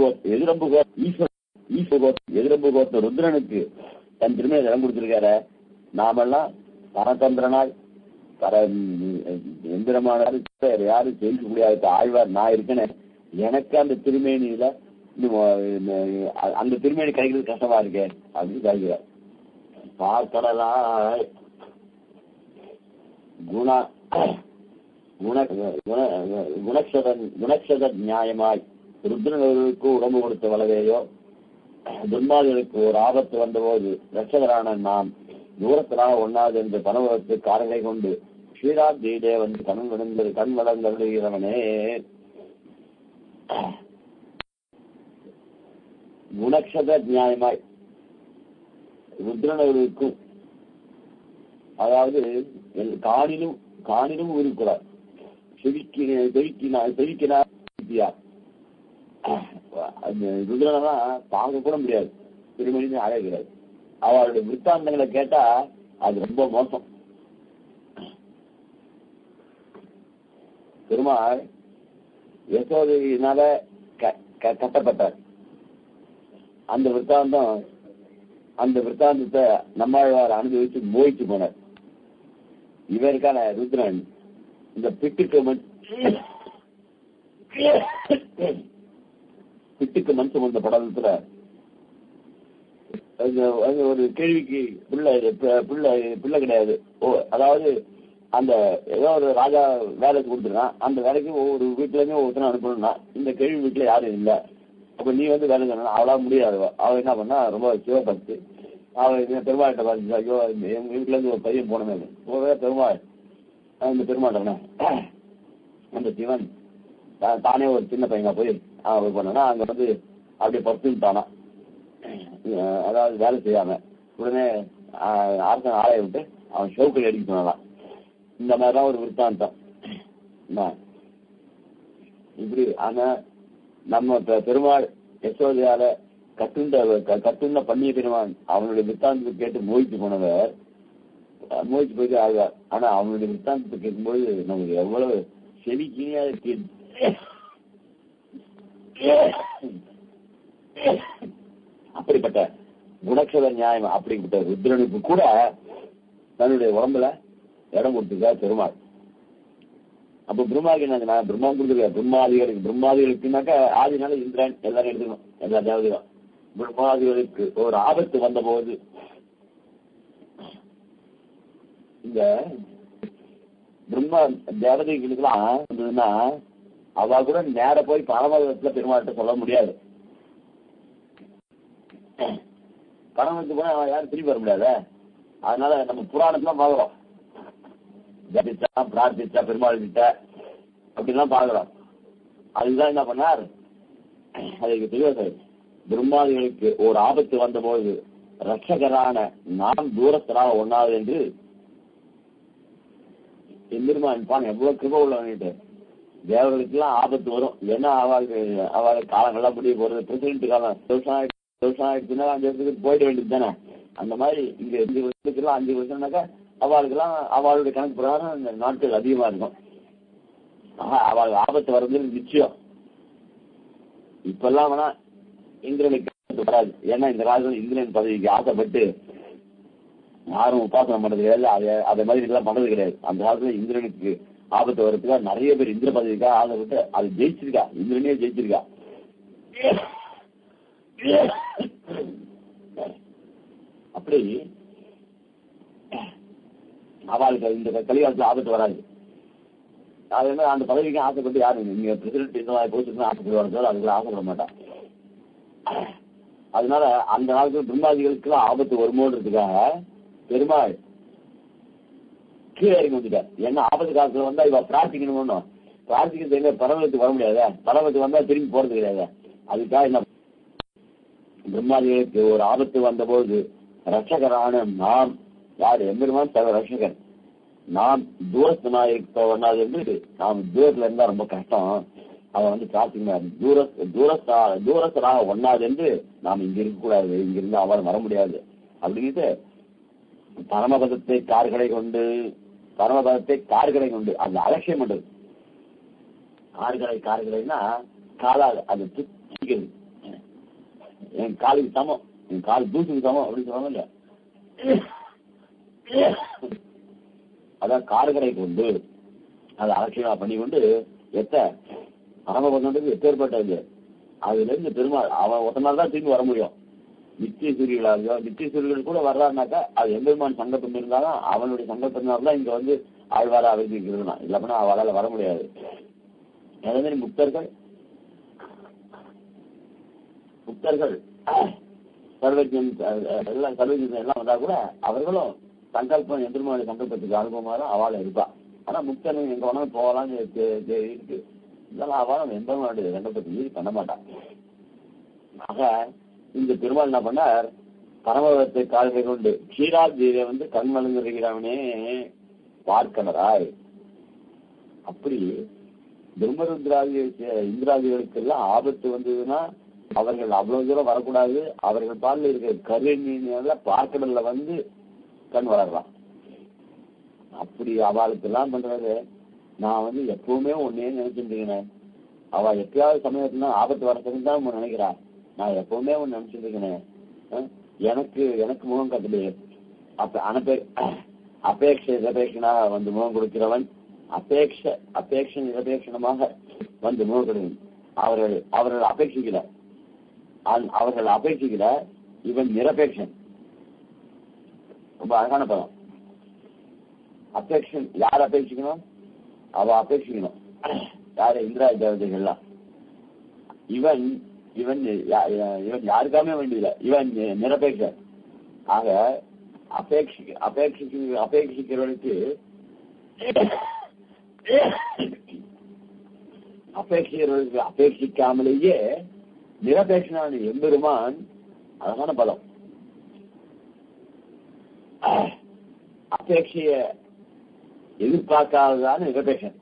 கோத்த ருத்ரனுக்கு தன் திருமையை இடம் கொடுத்திருக்கார. நாமெல்லாம் பரதந்திரனாய் எந்திரமான யாரும் ஜெயிக்க முடியாது. ஆழ்வார் நான் இருக்கேன்னு எனக்கு அந்த திருமேனியில அந்த திருமேனி கிடைக்கிறது கஷ்டமா இருக்கேன் அப்படின்னு கேட்கிறார். பார்க்கடலாய் குண குணக்ஷத நியாயமாய் ருத்ரனுக்கு உடம்பு கொடுத்த வளவையோ துன்மாதிகளுக்கு ஒரு ஆபத்து வந்தபோது ரட்சகரான நாம் தூரத்திலாக ஒண்ணாது என்று பணவரத்து காரங்களை கொண்டு ஸ்ரீராத்ரீடே வந்து கண் வளர்ந்தவனே குணக்ஷத நியாயமாய் ருத்ரனவர்களுக்கும், அதாவது காணிலும் உருக்குறார் செவிக்கினார் ருத்ரனா தாங்க கூட முடியாது, திருமணி அழகிறார். அவருடைய விற்த்தாந்தங்களை கேட்டா அது ரொம்ப மோசம். பெருமாள் யசோதையினால கட்டப்பட்டார். அந்த விற்த்தாந்தத்தை நம்மாழ்வார் அனுபவிச்சு மோகிச்சு போனார். இவருக்கான ருத்ரன் இந்த பிட்டுக்கு மண் சுமந்த படத்துல ஒரு கேள்விக்கு பிள்ளை கிடையாது. அதாவது அந்த ஏதோ ஒரு ராஜா வேலைக்கு கொடுத்துருக்கான், அந்த வேலைக்கு ஒவ்வொரு வீட்டுலயுமே ஒவ்வொருத்தரும் அனுப்பணும்னா இந்த கேள்வி வீட்டுல யாரும் இல்லை. அப்ப நீ வந்து வேலை சொன்னா அவளா முடியாது. அவ என்ன பண்ணா ரொம்ப சிவபக்தி. பெருமாள்கிட்ட பார்த்து, ஐயோ எங்க வீட்டுல இருந்து ஒரு பையன் போனமே பெருமாள் இந்த பெருமாள் அந்த சிவன் தானே ஒரு சின்ன பையனா போய் அவன் பண்ணா அங்க வந்து அப்படியே பத்துட்டானா, அதாவது வேலை செய்யாம உடனே அரசன் ஆலையை விட்டு அவன் ஷவுக்கில் அடிக்க சொன்னான். இந்த மாதிரிதான் ஒரு விற்த்தாந்தம். இப்படி ஆனா நம்ம பெருமாள் யசோதையால கட்டுண்ட பண்ணிய பெருமான் அவனுடைய விற்த்தாந்தத்தை கேட்டு மோகிச்சு போனவர் மோகிச்சு போயிட்டு ஆகுவார். ஆனா அவனுடைய விற்த்தாந்தத்தை கேட்கும்போது நமக்கு எவ்வளவு செவிக்கினியா இருக்கு. அப்படிப்பட்ட குணக்ஷத நியாயம் அப்படிப்பட்ட ருத்ரனுக்கு கூட தன்னுடைய உடம்புல இடம் கொடுத்துருக்கார் பெருமாள். அப்ப பிரம்மாவுக்கு என்ன பிரம்மா கொடுத்துருக்காரு பிரம்மாதிகளுக்குனாக்கா ஆதினால இந்திரன் எல்லாரும் எடுத்துக்கணும், எல்லா தேவதையும். பிரம்மாதிகளுக்கு ஒரு ஆபத்து வந்த போது இந்த பிரம்மா தேவதைகளுக்கெல்லாம் இருந்ததுன்னா அவ கூட நேர போய் பரமதத்துல பெருமாள்கிட்ட சொல்ல முடியாது. பரமத்துக்கு போனா அவன் யாரும் திரும்பி வர முடியாத. அதனால நம்ம புராணத்துல பாக்குறோம், ஜபிச்சா பிரார்த்திச்சா பெருமாள் கிட்ட அப்படிலாம் பாக்குறோம். அதுதான் என்ன பண்ணார், அதுக்கு தெரியாது. பிரம்மாதிகளுக்கு ஒரு ஆபத்து வந்த போது ரட்சகரான நாம் தூரத்திலாக ஒண்ணாது என்று எந்திரமான் எவ்வளவு கிருப உள்ளவன்ட்டு தேவர்களுக்கு எல்லாம் ஆபத்து வரும். ஏன்னா அவளுக்கு காலங்கள்லாம் முடிய போறது, பிரசிடென்ட் காலம் வருஷம் ஆயிடுச்சுன்னா 5 வருஷத்துக்கு போயிட வேண்டியது தானே. அந்த மாதிரி இங்க 5 வருஷத்துக்குலாம் 5 வருஷம்னாக்கா அவளுக்கெல்லாம் அவளுடைய கணக்கு பிரகாரம் இந்த நாட்கள் அதிகமா இருக்கும். அவளுக்கு ஆபத்து வர்றது நிச்சயம். இப்பெல்லாம் வேணா இந்திரனுக்கு வராது. ஏன்னா இந்த காலத்துல இந்திரன் பதவிக்கு ஆசைப்பட்டு யாரும் உபாசனம் பண்றது கிடையாது, அதே மாதிரி இதெல்லாம் பண்றது கிடையாது. அந்த காலத்துல இந்திரனுக்கு ஆபத்து வர்றதுக்காக நிறைய பேர் இந்திர பதவிக்காக ஆசைப்பட்டு அது ஜெயிச்சிருக்கா, இந்திரனே ஜெயிச்சிருக்கா. அப்படி அவளுக்கு இந்த கலிகாலத்துல ஆபத்து வராது. அது என்ன அந்த பதவிக்கு ஆசைப்பட்டு யாரும் நீங்க பிரசிடென்ட் இந்த மாதிரி போச்சுன்னா ஆசைப்பட்டு வரதோ அதுக்குள்ள ஆசைப்பட மாட்டான். அதனால அந்த காலத்துல பிரம்மாதிகளுக்கு ஆபத்து வருமோன்றதுக்காக பெருமாள் கீழே இறங்கி வந்துட்டார். ஏன்னா ஆபத்து காலத்துல வந்தா இவ பிரார்த்திக்கணும், பிரார்த்திக்கிறது எங்க பரவத்துக்கு வர முடியாத, பரவத்துக்கு வந்தா திரும்பி போறது கிடையாது. அதுக்காக என்ன பிரம்மாதிகளுக்கு ஒரு ஆபத்து வந்தபோது ரட்சகரான நாம் யார் எம்பெருமான் ரட்சகன் நாம் தூரஸ்தனாக ஒண்ணாது என்று நாம் தூரத்துல இருந்தா ரொம்ப கஷ்டம். அவன் வந்து பிரார்த்திக்கிறார், தூரஸ்தனாக ஒண்ணாது என்று நாம் இங்க இருக்கக்கூடாது, இங்கிருந்து அவன் வர முடியாது அப்படின்ட்டு பரமபதத்தை கார்களை கொண்டு அந்த அலட்சியம் பண்றது. கார்களைன்னா காலால் அது துச்சிக்கிறது. என் காலுக்கு சமம், என் கால் தூசுக்கு சமம் அப்படின்னு சொல்லுவாங்க இல்லையா. அதான் கார்களை கொண்டு அதை அலட்சியமா பண்ணி கொண்டு பரமபதம் எப்பேற்பட்டது. அதுல இருந்து பெருமாள் அவன் ஒத்த நாள் தான் திரும்பி வர முடியும். நித்திய சூரியர்களாக நித்திய சூரியர்கள் கூட வர்றாருனாக்கா அது எம்பெருமான் சங்கல்பம் இருந்தாலும் அவனுடைய சங்கல்பத்தினால்தான் இங்க வந்து ஆழ்வாரா அவதிக்கிறதுனா இல்லப்பனா அவளால் வர முடியாது. அதே மாதிரி முக்தர்கள் சர்வஜன் எல்லாம் சர்வஜன் எல்லாம் வந்தா கூட அவர்களும் சங்கல்பம் எதிர்மாடி சங்கல்பத்துக்கு அனுபவமாக அவளை இருப்பா. ஆனா முக்தன் எங்க வேணாலும் போகலான்னு இருக்கு. இதெல்லாம் அவளும் எம்பெருமானுடைய சங்கல்பத்தை மீறி பண்ண மாட்டான். ஆக இந்த பெருமாள் என்ன பண்ணார், பரமபதத்தை கால்கை கொண்டு க்ஷீராப்தியை கண்மலங்குகிறவனே பார்க்கலராய். அப்படி பிரம்மருத்ராதி இந்திராதிகளுக்கெல்லாம் ஆபத்து வந்ததுன்னா அவர்கள் அவ்வளவு தூரம் வரக்கூடாது. அவர்கள் பாலில் இருக்கிற கருணீனால பார்க்கடல்ல கண் வளர்றான். அப்படி அவளுக்கு எல்லாம் பண்றது. நான் எப்பவுமே ஒன்னே நினைச்சுருக்கேன், அவ எப்பயாவது சமயத்துல ஆபத்து வரதுன்னு தான் நினைக்கிறா. நான் எப்பவுமே ஒன்னு நினைச்சிட்டு இருக்கேன், எனக்கு முகம் கட்டலையே. அப்ப அபேட்ச நிரபேட்சனா முகம் கொடுக்கிறவன், அபேட்ச நிரபேட்சணமாக முகம் கொடுவன். அவர்கள் அபேட்சிக்கல, இவன் நிரபேட்சன். ரொம்ப அழகான பதம். அபேட்சன் யார் அபேட்சிக்கணும்? அவ அபேட்சிக்கணும். யாரு? இந்திரா தேவதைகள்லாம். இவன் இவன் யாருக்காமே வேண்டியதில்லை, இவன் நிரபேட்சன். ஆக அபேட்சிக்கிறவனுக்கு அபேட்சிக்காமலேயே நிரபேட்சனான எம்பெருமான் அழகான பலம். அபேட்சைய எதிர்பார்க்காததான நிரபேட்சன்.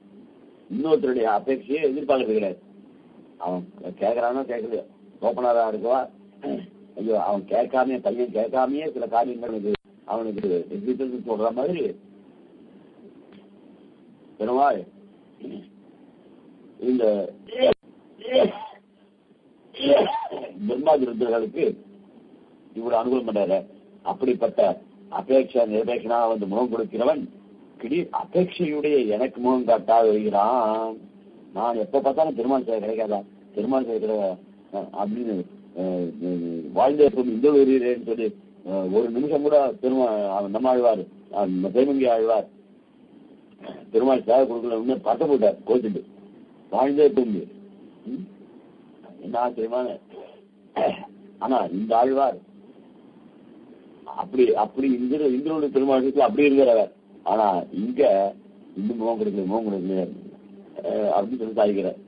இன்னொருத்தருடைய அபேட்சையை எதிர்பார்க்கறது கிடையாது. அவன் கேட்கறானோ கேட்கலையோ, ஓப்பனரா இருக்குவா, ஐயோ அவன் கேட்காமே, பையன் கேட்காமையே சில காரியங்கள் அவனுக்கு சொல்ற மாதிரி பெருமாள் இந்த பிரம்மாதிருத்தர்களுக்கு இவ்வளவு அனுகூலம் பண்றாரு. அப்படிப்பட்ட அபேட்சா நிரபேட்சனா முகம் கொடுக்கிறவன் அபேட்சையுடைய எனக்கு முகம் காட்டாது வருகிறான். நான் எப்ப பார்த்தாலும் பெருமாள் சேவை கிடைக்காதா, பெருமாள் சேவை கிடையாது அப்படின்னு வாழ்ந்த இந்த வருகிறேன்னு சொல்லி ஒரு நிமிஷம் கூட நம்ம ஆழ்வார், தேமங்கி ஆழ்வார் பெருமாள் சேவை கொடுக்கல பட்ட போட்டார் கோச்சிட்டு வாழ்ந்தே தூங்கி. என்ன ஆச்சரியமான. ஆனா இந்த ஆழ்வார் அப்படி இந்திரனுடைய பெருமாள் அப்படி இருக்கிறவர். ஆனா இங்க இன்னும் முகம் கொடுக்கல அப்படின்னு சொல்லி சாதிக்கிறார்.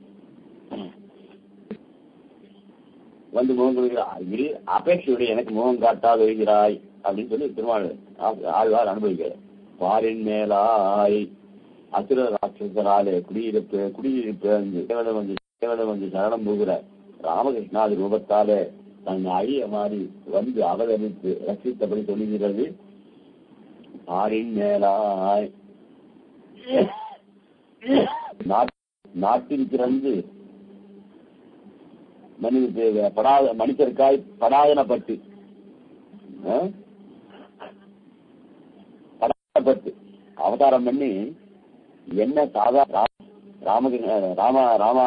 முகம் கொடுக்கிறார். அபேட்சையுடைய எனக்கு முகம் காட்டாது வருகிறாய் அப்படின்னு சொல்லி திருமாள் ஆழ்வார் அனுபவிக்கிறார். பாரின் மேலாய் அசுர ராட்சசராலே குடியிருப்பு சரணம் போகிற ராமகிருஷ்ணாதி ரூபத்தாலே தன் அழிய மாறி அவதரித்து ரசித்தபடி சொல்லுகிறது. பாரின் மேலாய் நாட்டில் பிறந்து மனிதருக்காய் படாதனப்பட்டு அவதாரம் பண்ணி என்ன ராம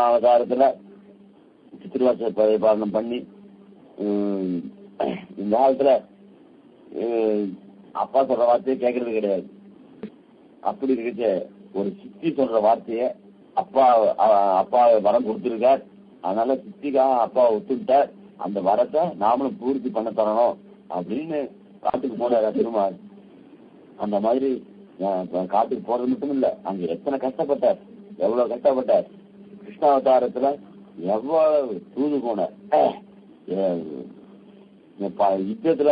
அவதாரத்துல சித்திரவாச பரிபாலனம் பண்ணி இந்த காலத்துல அப்பா சொல்ற வார்த்தையை கேட்கறது கிடையாது. அப்படி இருக்க ஒரு சித்தி சொல்ற வார்த்தைய அப்பா வரம் கொடுத்திருக்கார். அதனால சித்திக்காக அப்பா ஒத்துக்கிட்டார். அந்த வரத்தை நாமளும் பூர்த்தி பண்ண தரணும் அப்படின்னு காட்டுக்கு போனார் திருமால். அந்த மாதிரி காட்டுக்கு போறது மட்டும் இல்ல, அங்க எத்தனை கஷ்டப்பட்டார், எவ்வளவு கஷ்டப்பட்டார். கிருஷ்ணாவதாரத்துல எவ்வளவு தூது போனார். யுத்தத்துல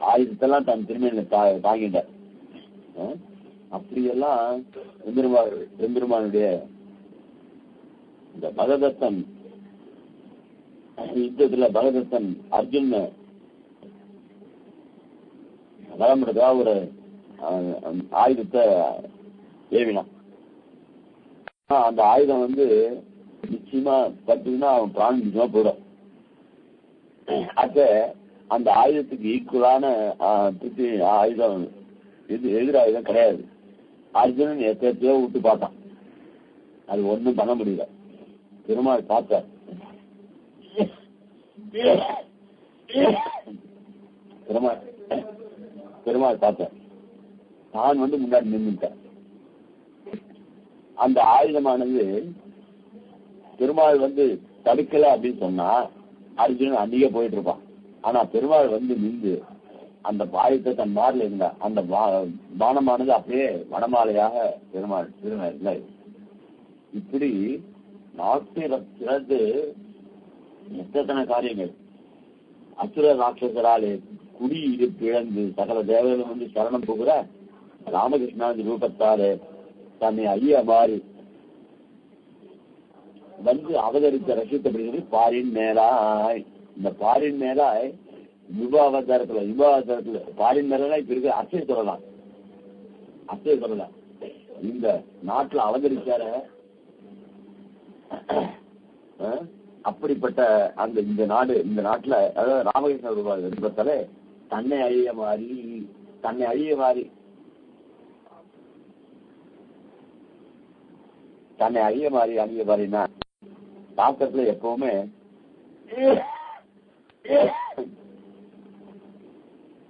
ஆயுதத்தெல்லாம் தன் திருமையில தாங்கிட்டார். அப்படியெல்லாம் எம்பெருமானுடைய இந்த பகதத்தன் யுத்தத்துல பகதத்தன் அர்ஜுன் வரமுடியதா ஒரு ஆயுதத்தை ஏவினான். அந்த ஆயுதம் நிச்சயமா பட்டுன்னா அவன் பிராணம் நிச்சயமா போயிடும். அந்த ஆயுதத்துக்கு ஈக்குவலான ஆயுதம் எதிராயுதம் கிடையாது. அர்ஜுனன் எத்தையோ விட்டு பார்த்தான், அது ஒண்ணும் பண்ண முடியல. பெருமாள் பார்த்தார். பெருமாள் பார்த்தார். தான் முன்னாடி நின்றுட்டார். அந்த ஆயுதமானது பெருமாள் தடுக்கல அப்படின்னு சொன்னா அர்ஜுனன் அன்னைக்கே போயிட்டு இருப்பான். ஆனா பெருமாள் நின்று அந்த பாயத்தை தன் மாறில இருந்தா அந்த பானமானது அப்படியே வனமாலையாக பெருமாள் திருந இப்படி நாட்டிலிருந்து எத்தனை காரியங்கள் அசுர ராட்சசராலே குடியிடு பிழந்து சகல தேவர்களும் சரணம் போகிற ராமகிருஷ்ணாதி ரூபத்தாலே தன்னை ஐயா மாறி அவதரித்த ரசித்தப்படுகிறது பாரின் மேலாய். இந்த பாரின் மேலாய் யுபாவதாரத்துல பாரின் மேலாய் இப்ப இருக்க அச்சை சொல்லலாம். இந்த நாட்டுல அவதரிச்சார அப்படிப்பட்ட இந்த நாட்டுல அதாவது ராமகிருஷ்ண ரூபத்தாலே தன்னை அழிய மாறினா சாஸ்திரத்துல எப்பவுமே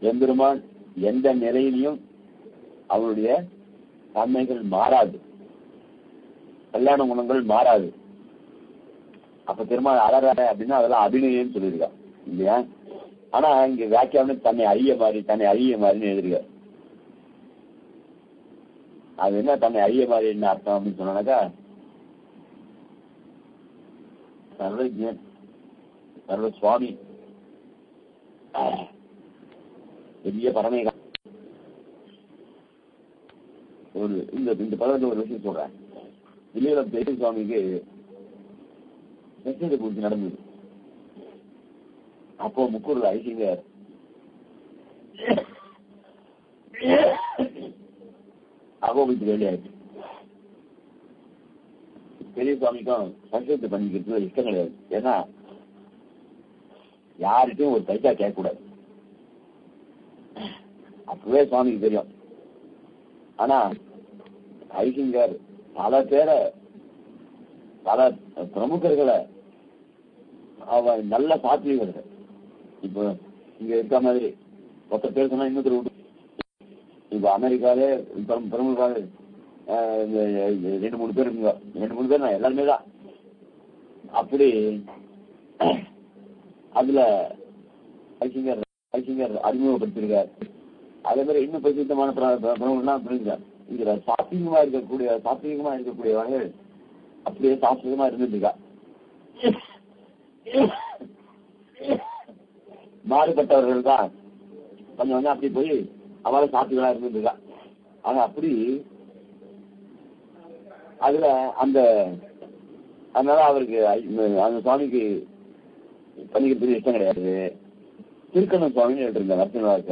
எம்பெருமான் எந்த நிலையிலையும் அவருடைய தன்மைகள் மாறாது, கல்யாண குணங்கள் மாறாது. அப்ப பெருமாள் அழறாரு அப்படின்னா அதெல்லாம் அபிநயம் சொல்லியிருக்கா இல்லையா? ஆனா இங்க வியாக்கியானம் தன்னை அழிய மாறின்னு எழுதிருக்க. அது என்ன தன்னை அழிய மாறி என்ன அர்த்தம் அப்படின்னு சொன்னாக்கா, சர்வஜன் சர்வ சுவாமி பெரிய பரமேகா இந்த பதவியில் ஒரு விஷயம் சொல்றேன். இல்லையில பெரிய சுவாமிக்கு நெச்சத பூஜை நடந்தது. அப்போ முக்கூர்ல ஐசிங்கர் அகோபித்து வேலையாயிடுச்சு. பெரிய சுவாமிக்கும் சங்கத்தை பண்ணிக்கிறது இஷ்டம் கிடையாது. ஏன்னா யாருக்கும் ஒரு பைசா கேட்கக்கூடாது, அப்பவே சுவாமிக்கு தெரியும். ஆனா ஐசிங்கர் பல பிரமுகர்களை நல்ல சாத்வீகர்கள் இப்போ இங்க இருக்க மாதிரி ஒருத்தர் பேர் சொன்னா இன்னொருத்தர் விட்டு இப்ப அமெரிக்காவே பிரமுகர்கள் 2-3 பேர் இருக்குங்க. 2-3 பேர் நான் எல்லாருமே தான். அப்படி அதுல ஐசிங்கர் அறிமுகப்படுத்திருக்கார். அதே மாதிரி இன்னும் பிரசித்தமான பிரமுகர்லாம் புரிஞ்சார். இதுல சாத்வீகமா இருக்கக்கூடிய வகைகள் அப்படியே சாஸ்திரமா இருந்துருக்கா. மாறுபட்டவர்கள் தான் கொஞ்சம் அப்படி போய் அவளை சாத்விகளா இருந்துருக்கா. ஆனா அப்படி அதுல அதனால அவருக்கு அந்த சுவாமிக்கு பண்ணிக்கிறது இஷ்டம் கிடையாது. திருக்கண்ணன் சுவாமின்னு இருந்தார் நரசிம்மராஜ.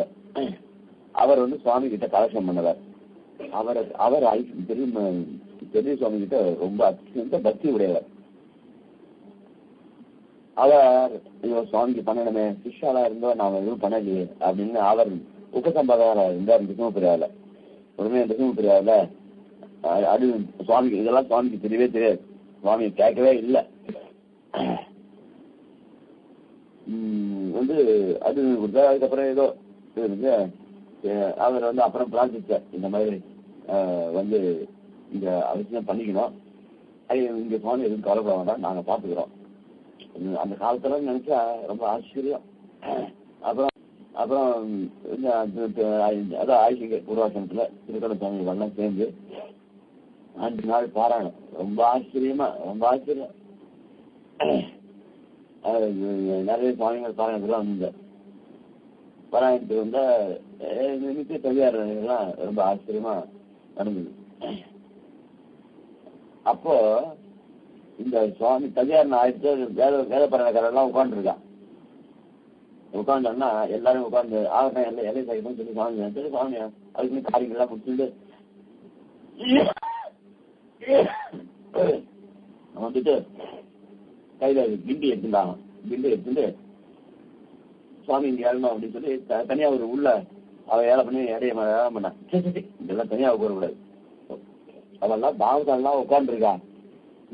அவர் சுவாமி கிட்ட கலெக்ஷன் பண்ணவர். அவர் பெரிய சுவாமி கிட்ட ரொம்ப அத்தியந்த பக்தி உடையவர். அவர் சுவாமிக்கு பண்ணணுமே, சிஷ்யாலா இருந்தோ நாம எதுவும் பண்ணலையே அப்படின்னு அவர் உபசம்பதார இருந்தார். நிசமப்பிரியாவில் உடனே நிசமப்பிரியாவில் அது சுவாமிக்கு இதெல்லாம் சுவாமிக்கு தெரியவே தெரியாது. சுவாமியை கேட்கவே இல்லை. அது அதுக்கப்புறம் ஏதோ அவர் அப்புறம் பிரார்த்திச்சார், இந்த மாதிரி இங்க அவசியம் பண்ணிக்கணும், இங்க சுவாமி எதுவும் கவலைப்பட வேண்டாம், நாங்க பாத்துக்கிறோம். அந்த காலத்துல நினைச்சா ரொம்ப ஆச்சரியம். அப்புறம் அதான் ஆயிஷங்க பூர்வாசனத்துல திருக்கட சுவாமி எல்லாம் சேர்ந்து 5 நாள் பாராயணம். ரொம்ப ஆச்சரியம். நிறைய சுவாமிகள் பாராயணத்துலாம் வந்தார். பாராயணத்துக்கு வந்தா நித்திய தவியாரெல்லாம் ரொம்ப ஆச்சரியமா நடந்தது. அப்போ இந்த சுவாமி தவியாரன் ஆயிடுச்சு. வேத பாராயணக்காரெல்லாம் உட்காந்துருக்கான். உட்காந்தோம்னா எல்லாரும் உட்காந்து ஆகட்டும் எல்லாம் இலை சைக்கணும்னு சொல்லி சுவாமி அதுக்குன்னு காரியங்கள்லாம் முடிச்சுட்டு கையில கிண்டி எடுத்துட்டாங்க. கிண்டி எடுத்துட்டு சுவாமி இங்க ஏழணும் அப்படின்னு சொல்லி தனியா ஒரு உள்ள அவ ஏழை பண்ணி இடைய ஏழை பண்ணான். இதெல்லாம் தனியா உட்காரக்கூடாது, அவெல்லாம் பாவத்தாலாம் உட்காந்துருக்கா,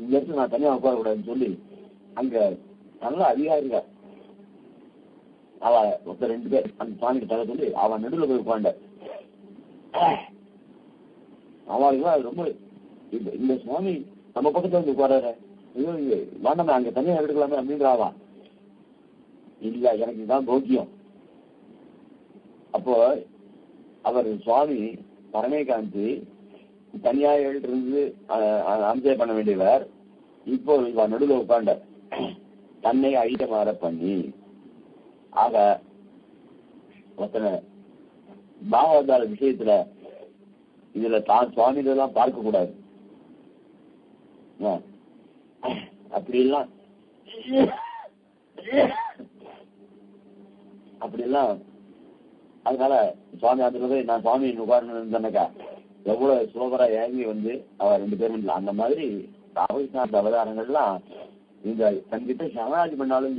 இங்க இருந்து நான் தனியா உட்காரக்கூடாதுன்னு சொல்லி அங்க நல்ல அதிகாரிங்க அவ மொத்தம் 2 பேர் அந்த சுவாமிக்கு தலை சொல்லி அவன் நடுவில் போய் உட்காண்ட. அவளுக்கு ரொம்ப இந்த சுவாமி நம்ம பக்கத்துல வந்து உட்காராரு, வேண்டாமே அங்க தனியா எடுக்கலாமே அப்படின்றாவா. இல்ல எனக்கு இதுதான் போக்கியம். அப்போ அவர் சுவாமி பரமேகாந்தி தனியா இருந்து அம்சை பண்ண வேண்டியவர் இப்போ இவ நடுவில் உட்காண்ட தன்னை ஐட்டமாற பண்ணி. ஆக ஒருத்தனை பாகவதார விஷயத்துல இதுல தான் சுவாமிகளெல்லாம் பார்க்க கூடாது. அப்படிலாம் அதனால சுவாமி அதுல நான் சுவாமி உட்கார்ந்துக்கா எவ்வளவு சோபரா இறங்கி வந்து அவ 2 பேரும் அந்த மாதிரி ராமகிருஷ்ணாந்த அவதாரங்கள்லாம் இந்த தன்கிட்ட சரணாதி பண்ணாலும்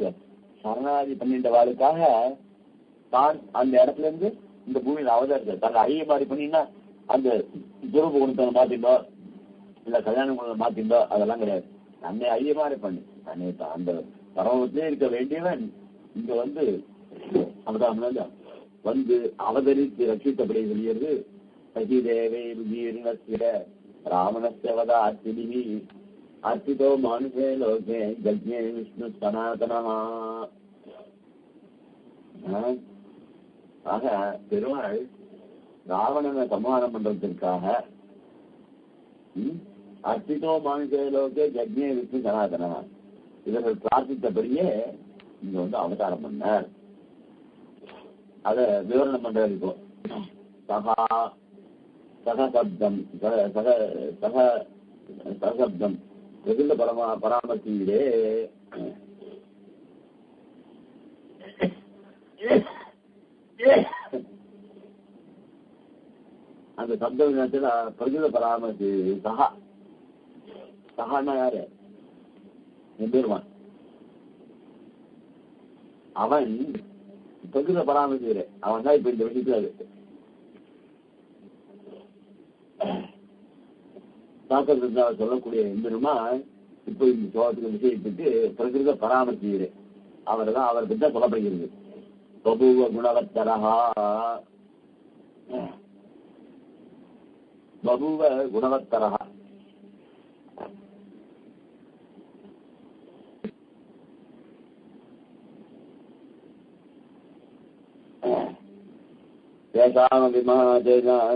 சரணாதி பண்ணின்ற வாழ்க்காக தான் அந்த இடத்துல இருந்து இந்த பூமியில அவதாரிக்க தன்னை ஐய மாதிரி பண்ணினா அந்த துருப குணத்தை மாத்திட்டோ இல்ல கல்யாண குணத்தை மாத்திட்டோ அதெல்லாம் கிடையாது. தன்னை ஐய மாதிரி பண்ணி தன்னை அந்த பரவத்திலே இருக்க வேண்டியவன் இங்க வந்து அவதாரம் வந்து அவதரித்து ரட்சித்தபடி சொல்லியது. சகிதேவே ருஜீர்ணஸ்ய ராமணஸ்யவதா அர்த்திபிஹி அர்த்திதோ மானுஷே லோகே ஜக்ஞே விஷ்ணு சனாதனஹா. ஆக பெருமாள் ராவணனை சம்ஹாரம் பண்றதுக்காக அர்த்திதோ மானுஷே லோகே ஜக்ஞே விஷ்ணு சனாதனஹா இவர்கள் பிரார்த்தித்தபடியே இங்க வந்து அவதாரம் பண்ணார். அத விவரணம் பண்றாரு. இப்போ சகா சகசப்தம் சகசப்தம் வெகுல பராமரிசீரே. அந்த சப்தம் பிரகுல பராமரிசி சகா சகான்னா யாரு? எம்பெருமான். அவன் பிரகுல பராமரிசீரே அவன் தான் இப்ப இந்த விஷயத்துல சொல்லக்கூடிய எம்பெருமான் இப்போ இந்த சோகத்துக்கு விஷயத்துக்கு பிரகிருத பராமரிசீரே அவர் தான் அவரை பற்றி தான் சொல்லப்படுகிறது. பபுவ குணவத்தரஹா பபுவ குணவத்தரஹா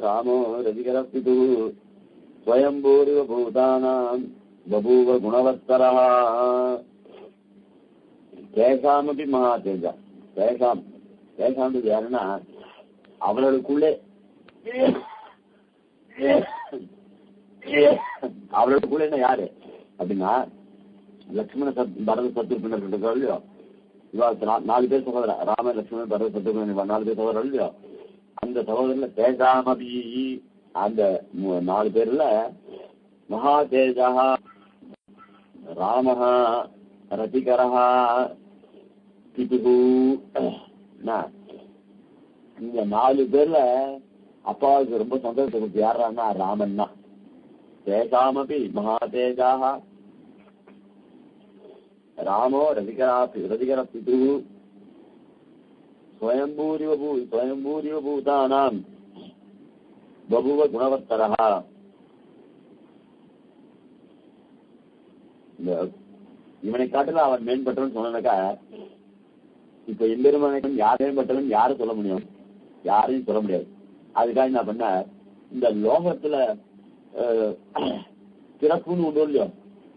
ராமோ ரதிகரப்பிது ஸ்வயம்பூரிவ பூதானாம் பபூவ குணவத்தரஹா. கேசாமபி மகாதேஜா கேசாம் யாருன்னா அவர்களுக்குள்ளே என்ன யாரு அப்படின்னா லட்சுமண பரத சத்ருபினர் இல்லையோ இவா 4 பேர் சகோதரர் ராம லட்சுமணன் பரத சத்ருபினர் 4 பேர் சகோதரர் இல்லையோ அந்த சகோதரர்ல தேஜாமபி அந்த 4 பேர்ல மகாதேஜா ராமஹா ரதிகரஹா பிதுகு. இந்த 4 பேர்ல அப்பாவுக்கு ரொம்ப சந்தோஷத்தை கொடுத்து யாரான்னா ராமன் தான். தேஜாமபி மகாதேஜாக ராமோ ரதிகர பிதுகு ஸ்வயம்பூரிவ பூதானாம் பபுவ குணவத்தரஹா. இவனை காட்டுல அவன் மேம்பட்டவன் சொன்னாக்கா இப்ப எம்பெருமானை யார் மேம்பட்டவன் யாரும் சொல்ல முடியும்? யாரையும் சொல்ல முடியாது. அதுக்காக என்ன பண்ண இந்த லோகத்துல பிறப்புன்னு உண்டு இல்லையோ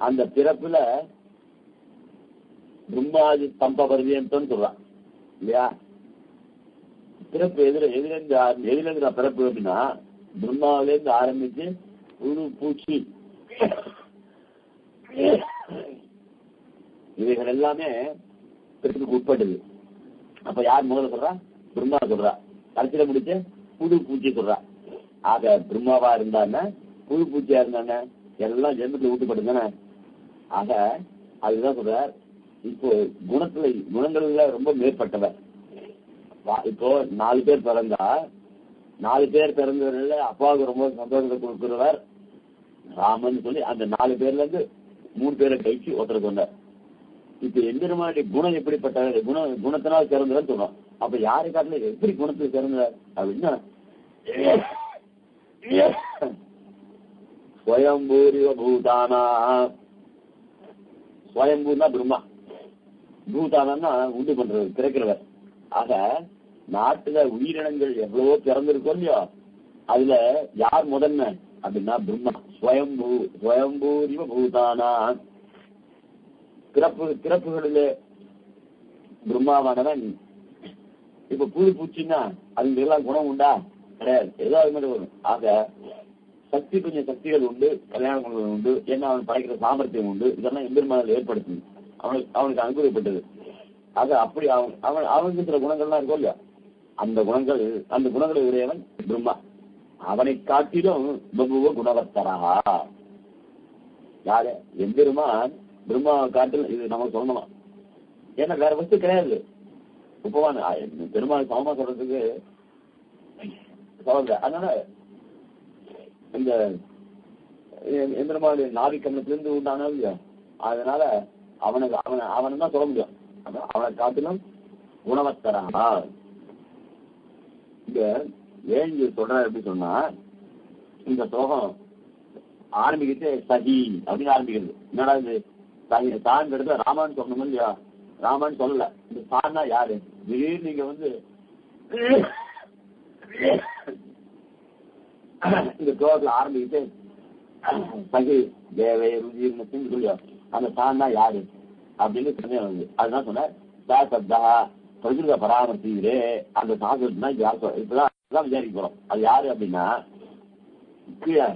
அந்த பிறப்புல பிரம்மாதி ஸ்தம்ப பர்யந்தம்னு சொல்றான் இல்லையா. பிறப்பு எதிலிருந்து பிறப்பு அப்படின்னா பிரம்மாவில இருந்து ஆரம்பிச்சு புழு பூச்சி இவைகள் எல்லாமே பிறப்புக்கு உட்பட்டது. அப்ப யார் முதல்ல சொல்றா? பிரம்மா சொல்றா. கடைசியில முடிச்சு புழு பூச்சி சொல்றா. ஆக பிரம்மாவா இருந்தானே புழு பூச்சியா இருந்தானே எல்லாம் ஜென்மத்துல ஊட்டுப்பட்டு தானே. ஆக அதுதான் சொல்ற. இப்போ குணங்கள்ல ரொம்ப மேற்பட்டவர். இப்போ 4 பேர் பிறந்தா 4 பேர் பிறந்தவர்கள அப்பாவுக்கு ரொம்ப சந்தோஷத்தை கொடுக்கிறவர் ராமன் சொல்லி அந்த 4 பேர்ல இருந்து 3 பேரை கழிச்சு ஒருத்தர் சொன்னார். இப்ப எம்பெருமானுடைய குணம் எப்படிப்பட்ட குணத்தினால் சிறந்ததுன்னு சொல்றோம். அப்ப யாரு காட்டுல எப்படி குணத்துக்கு சிறந்த அப்படின்னா ஸ்வயம்பூரிவ பூதானா. ஸ்வயம்பூர்னா பிரம்மா, பூதானா உண்டு பண்றது, திறக்கிறவர். ஆக நாட்டுல உயிரினங்கள் எவ்வளவோ பிறந்திருக்கோம் இல்லையோ, அதுல யார் முதன்மை அப்படின்னா பிரம்மா. ஸ்வயம்பூரிவ பூதானா. பிறப்புகளிலே பிரம்மாவானவன். இப்ப புழு பூச்சின்னா அதுக்கு எல்லாம் குணம் உண்டா? கிடையாது, ஏதோ அது மாதிரி வரும். ஆக கொஞ்சம் சக்திகள் உண்டு, கல்யாண குணங்கள் உண்டு, ஏன்னா அவன் படைக்கிற சாமர்த்தியம் உண்டு. இதெல்லாம் எம்பெருமானில் ஏற்படுத்தி அவனுக்கு அனுபவப்பட்டது. ஆக அப்படி அவனுக்கு சில குணங்கள்லாம் இருக்கும் இல்லையா, அந்த குணங்களை உடையவன் பிரம்மா. அவனை காட்டிலும் பகுவ குணவத்தரா. யாரு? எம்பெருமான் பிரம்மாவை காட்டிலும். இது நம்ம சொல்லணுமா? ஏன்னா வேற வஸ்து கிடையாது. உப்பவான் பெருமாள் சமமா சொல்றதுக்கு சொல்ல. அதனால இந்த எம்பெருமானுடைய நாவி கண்ணத்திலிருந்து உண்டான இல்லையா, அதனால அவனை தான் சொல்ல முடியும். அவனை காட்டிலும் குணவத்தரா. இங்க ஏழு சொல்ற எப்படி சொன்னா, இந்த சோகம் ஆரம்பிக்கிட்டு சகி அப்படின்னு ஆரம்பிக்கிறது. என்னடா இது தான் எடுத்த ராமான்னு சொல்லணும் இல்லையா? ராமான்னு சொல்லல. இந்த சான்னா யாரு? திடீர்னு நீங்க இந்த சோகத்துல ஆரம்பிக்கிட்டு சகி தேவை ருஜின்னு சொல்லியா, அந்த சான்னா யாரு அப்படின்னு சந்தேகம் வந்து. அதுதான் சொன்ன சப்தா பிரகிருத பராமரிக்கிறே. அந்த சாஸ்திரத்துனா இப்பதான் விசாரிக்க போறோம். அது யாரு அப்படின்னா கீழே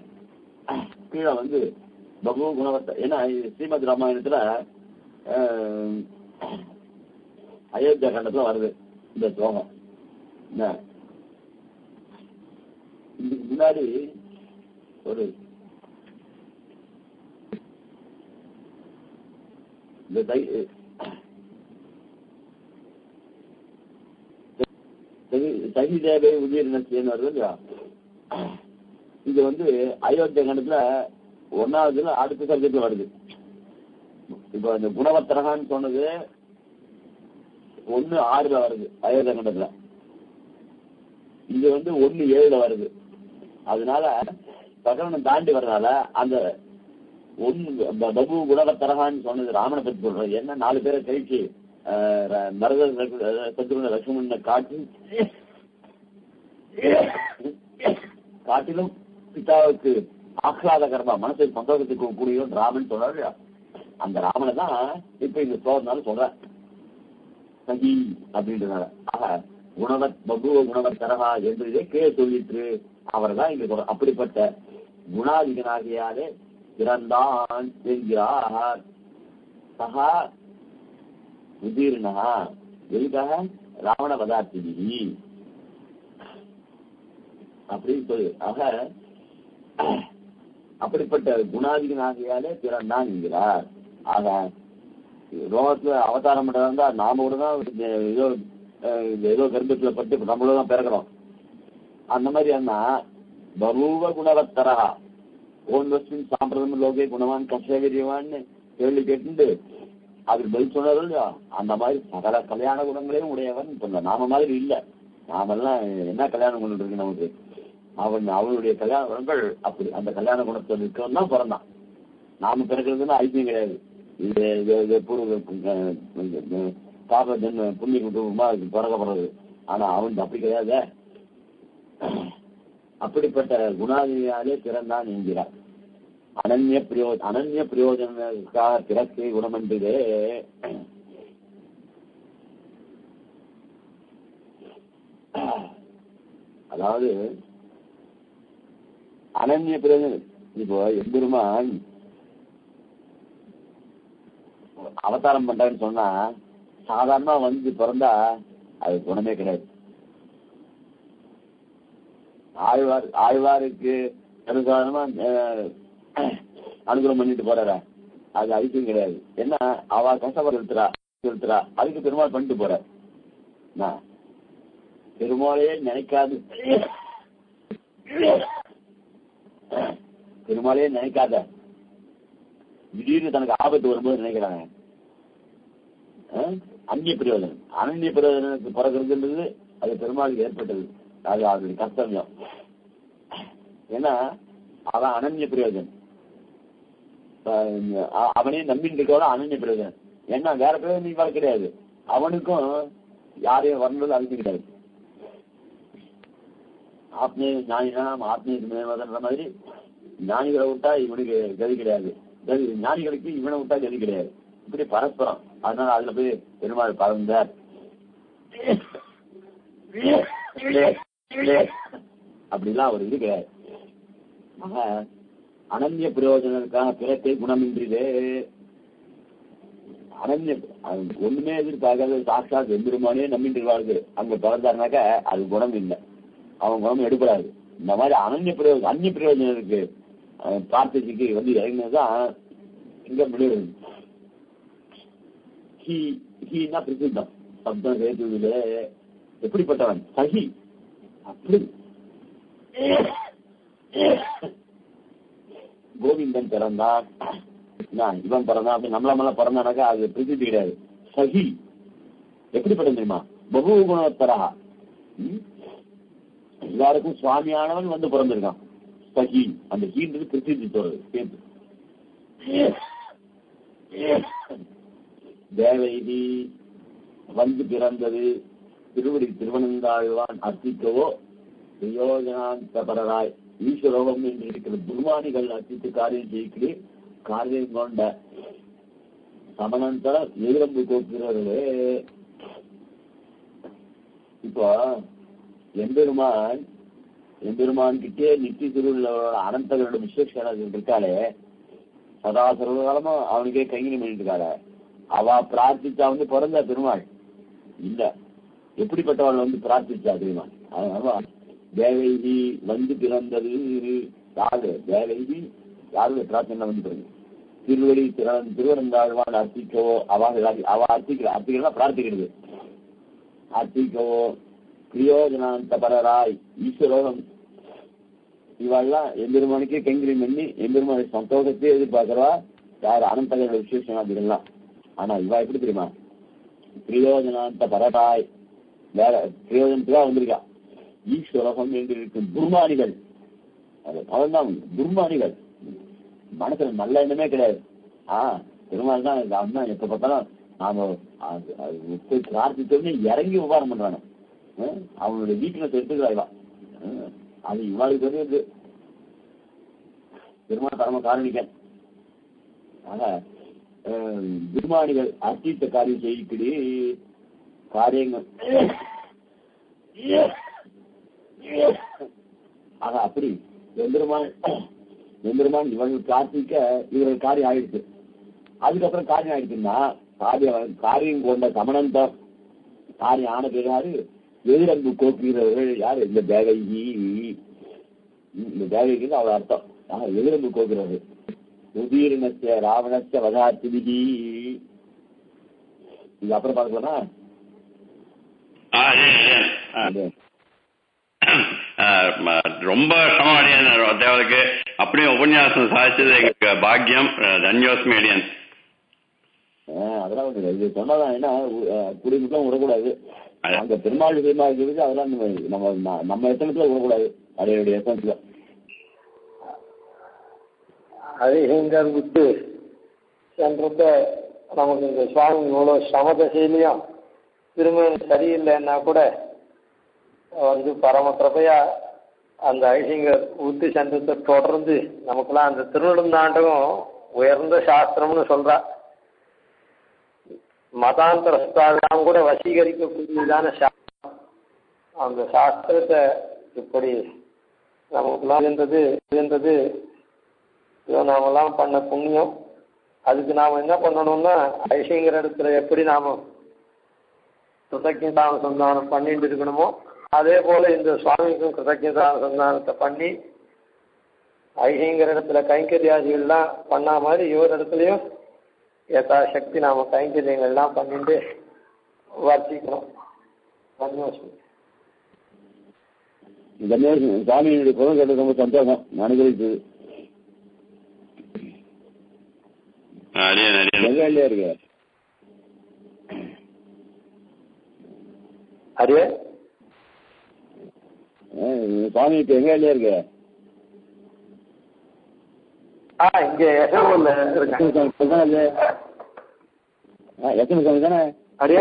பகு குணவத்த. ஏன்னா ஸ்ரீமத் ராமாயணத்துல அயோத்தியா கண்டத்துல வருது இந்த ஸ்லோகம். இதுக்கு முன்னாடி ஒரு சகிதேவை உதயன்னு வருது இல்லையா, இது அயோத்தியா கண்டத்துல 1வது அடுத்த சப்ஜெக்ட்ல வருது. இப்ப இந்த குணவத்தரகான்னு சொன்னது 1:6 வருது அயோத்தியா கண்டத்துல. இது 1:7 வருது. அதனால பிரகடனம் தாண்டி வர்றதால அந்த பகு குணவத்தரகான்னு சொன்னது ராமனை பத்தி சொல்றது. என்ன 4 பேரை கழிச்சு மரத சத்ருன லட்சுமணனை காட்டிலும் பிதாவுக்கு ஆஹ்லாதகரமா மனசை சந்தோஷத்துக்கு கூடிய ராமன் சொல்றாரு. அந்த ராமனை தான் இப்ப இந்த சோதனால சொல்ற சகி அப்படின்றதுனால. ஆக பகுவ குணவத் தரகா என்று கீழே சொல்லிட்டு அவர் தான் இங்க சொல்ற. அப்படிப்பட்ட குணாதிகனாகியாலே பிறந்தான் என்கிறார். சகா உதீர்ணா எதுக்காக? ராவண பதார்த்தி அப்படின்னு சொல்லு. ஆக அப்படிப்பட்ட குணாதிகனாகியாலே பிறந்தான் என்கிறார். ஆக ரோகத்துல அவதாரம் பண்றதா நாம கூட தான் ஏதோ கர்ப்பத்துல பட்டு நம்மளும் தான் பிறக்கிறோம். அந்த மாதிரி என்ன பரூவ குணவத்தரா ஓன் வஸ்தின் சாம்பிரதம் லோகே குணவான் கஷவீரியவான்னு கேள்வி கேட்டு அதுக்கு பதில் சொன்னது இல்லையா, அந்த மாதிரி சகல கல்யாண குணங்களையும் உடையவன். இப்ப நாம மாதிரி இல்லை. நாமெல்லாம் என்ன கல்யாண குணம் இருக்கு நமக்கு? அவனுடைய கல்யாண குணங்கள் அப்படி. அந்த கல்யாண குணத்தை இருக்கவன் தான் பிறந்தான். நாம பிறக்கிறதுன்னா ஐக்கியம் கிடையாது. இது பூர்வ பாப ஜென்ம புண்ணிய குடும்பமா பிறக்கப்படுறது. ஆனா அவன் அப்படி கிடையாது. அப்படிப்பட்ட குணாதியாலே பிறந்தான் என்கிறார். அனன்ய பிரயோஜனக்காக பிறக்கை குணமன்றதே. அதாவது அனன்ய பிரயோஜனம். இப்போ எம்பெருமான் அவதாரம் பண்றான்னு சொன்னா சாதாரணமா பிறந்தா அது குணமே கிடையாது. ஆழ்வாருக்கு சாதாரணமா அனுகிரகம் பண்ணிட்டு போறாரா, அது ஐக்கியம் கிடையாது. ஏன்னா அவ கஷ்டப்படுத்துறா, அதுக்கு பெருமாள் பண்ணிட்டு போற. பெருமாளையே நினைக்காது, பெருமாளையே நினைக்காத திடீர்னு தனக்கு ஆபத்து வரும்போது நினைக்கிறாங்க. அந்நிய பிரயோஜனம். அனன்ய பிரயோஜனத்துக்கு பிறகுன்றது அது பெருமாளுக்கு ஏற்பட்டது, அது அவருடைய கர்த்தவியம். ஏன்னா அவன் அனன்ய பிரயோஜனம், அவனே நம்பின்னு இருக்கோட அனன்ய பிரயோஜனம். ஏன்னா வேற பிரயோஜனம் இவாள் கிடையாது, அவனுக்கும் யாரையும் வரணும்னு அவசியம் கிடையாது. ஆத்மீய ஞானினாம் ஆத்மீய மாதிரி ஞானிகளை விட்டா இவனுக்கு கதி கிடையாது, ஞானிகளுக்கு இவனை விட்டா கதி கிடையாது. இப்படி பரஸ்பரம். அதனால அதுல போய் பெருமாள் பறந்தார் அப்படிலாம் ஒரு இது கிடையாது. அனன்ய பிரயோஜனத்துக்கான பிறத்தை குணமின்றிலே அனன்ய ஒண்ணுமே எதிர்பார்க்காத சாட்சாத் எம்பெருமானே நம்பின்றிருவாரு அங்க பிறந்தாருனாக்க அது குணம் இல்லை, அவன் குணம் எடுப்படாது. இந்த மாதிரி அனன்ய பிரயோஜனம் அந்நிய பிரயோஜனத்துக்கு பிரார்த்திக்கு வந்து இறங்கினதுதான் இங்க விழுது. ஹீனா பிரசித்தம் சப்தம் கேட்டுவில எப்படிப்பட்டவன் சகி, அப்படி கோவிந்தன் பிறந்தான் இவன் பிறந்தான் அப்படி நம்மளமெல்லாம் பிறந்தானாக்கா அது பிரசித்தி கிடையாது. சகி எப்படிப்பட்டது தெரியுமா? பகு குணோத்தரா, எல்லாருக்கும் சுவாமியானவன் வந்து பிறந்திருக்கான். சகி அந்த ஹீன்றது பிரசித்தி சொல்றது சேர்த்து. தேவைதி வந்து பிறந்தது திருவடி திருவனந்தாழ்வான் அர்த்திக்கவோ பிரயோஜனாந்தபரராய் ஈஸ்வரோகம் என்று இருக்கிற துர்மானிகள் அர்த்தித்து காரியம் ஜெயிக்கிறே காரியம் கொண்ட சமனந்தர எதிரம்பு கோக்குகிறவர்களே. இப்போ எம்பெருமான் கிட்டே நித்திய திருவிழாவோட அனந்தகளோட விஸ்வேஸ்வரர்கள் இருக்காளே, சதா சர்வகாலமும் அவனுக்கே கைங்கரியம் பண்ணிட்டு இருக்காள, அவ பிரார்த்திச்சா வந்து பிறந்தா பெருமாள் இல்ல, எப்படிப்பட்டவள் வந்து பிரார்த்திச்சா பெருமாள். அதனால தேவைதி வந்து பிறந்தது யாரு? தேவைதி யாருடைய பிரார்த்தனை வந்து பிறகு திருவடி திருவனந்தாழ்வான் அர்த்திக்கவோ அவ அர்த்திக்கிறா பிரார்த்திக்கிறது. அர்த்திக்கவோ பிரயோஜனாந்தபரராய் ஈஸ்வரோகம் இவாள்லாம் எம்பெருமானுக்கே கைங்கரியம் பண்ணி எம்பெருமான சந்தோஷத்தையே எதிர்பார்க்கிறவா யார்? அனந்தகளோட விசேஷம். ஆனா இவா எப்படி தெரியுமா? பிரயோஜனாந்த பரதாய் வேற பிரயோஜனத்துக்காக வந்திருக்கா. ஈஸ்வரகம் என்று இருக்கும் துர்மானிகள், அவன்தான் துர்மானிகள், மனசுல நல்ல எண்ணமே கிடையாது. பெருமாள் தான் அவன் எப்ப பார்த்தாலும் நாம பிரார்த்தித்தோடனே இறங்கி உபகாரம் பண்றானு அவனுடைய வீக்னஸ் எடுத்துக்கிறாய்வா. அது இவாளுக்கு தெரியுது பெருமாள் பரம காரணிக்கன். ஆக துர்மானிகள் அர்த்தித்த காரியம் செய்யக்கூடிய காரியங்கள். ஆக அப்படி எம்பெருமான் இவர்கள் பிரார்த்திக்க இவர்கள் காரியம் ஆயிடுச்சு. அதுக்கப்புறம் காரியம் ஆயிடுச்சுன்னா காரியம் கொண்ட சமணந்தம் காரியம் ஆன பிறகு எதிரன்பு கோக்குகிறவர்கள் யாரு? இந்த தேவைக்கு. இந்த தேவைக்கு அவள் அர்த்தம். எதிரன்பு கோக்குறவர்கள் உதீரணச்ச ராவணச்ச வதாத்திவிதி. இது அப்புறம் பார்க்கலாமா? ரொம்ப சமம் தேவருக்கு அப்படியே உபன்யாசம் சாதிச்சது எங்களுக்கு பாக்கியம். தன்யோஸ்மி அடியன். அதெல்லாம் ஒண்ணு இது சொன்னதான். ஏன்னா குடிமுட்டம் விடக்கூடாது. அந்த பெருமாள் விஷயமா இருக்கிறது அதெல்லாம் நம்ம எத்தனத்துல விடக்கூடாது. அதையுடைய எத்தனத்துல ஹரிஹங்கர் விட்டு சென்றத நமக்கு இந்த சுவாமி இவ்வளவு சமதசையிலையும் திருமணம் சரியில்லைன்னா கூட வந்து பரம கிருபையா அந்த ஐசிங்கர் உத்து சென்றத்தை தொடர்ந்து நமக்குலாம் அந்த திருநெடுந்தாண்டகம் உயர்ந்த சாஸ்திரம்னு சொல்றா. மதாந்தரஸ்தாலாம் கூட வசீகரிக்கக்கூடியதான சாஸ்திரம். அந்த சாஸ்திரத்தை இப்படி நமக்குலாம் இருந்தது நாமெல்லாம் பண்ண புண்ணியம். அதுக்கு நாம் என்ன பண்ணணும்னா ஐசிங்கர் இடத்துல எப்படி நாம கிருதஜ்ஞதானுசந்தானம் பண்ணிட்டு இருக்கணுமோ அதே போல இந்த சுவாமிக்கும் கிருதஜ்ஞதானுசந்தானத்தை பண்ணி ஐசிங்கர் இடத்துல கைங்கரியாதிகள்லாம் பண்ணா மாதிரி இவர் இடத்துலையும் யதாசக்தி நாம கைங்கரியங்கள்லாம் பண்ணிட்டு வர்த்திக்கணும். சுவாமியுடைய குரல் கேட்டது ரொம்ப சந்தோஷம். அனுகரிச்சது இருக்கு. அரே சுவாமி இப்ப எங்க வெளியே இருக்கு? இங்க எசனூர்ல இருக்கேன். எத்தனை சாமி தானே? அரே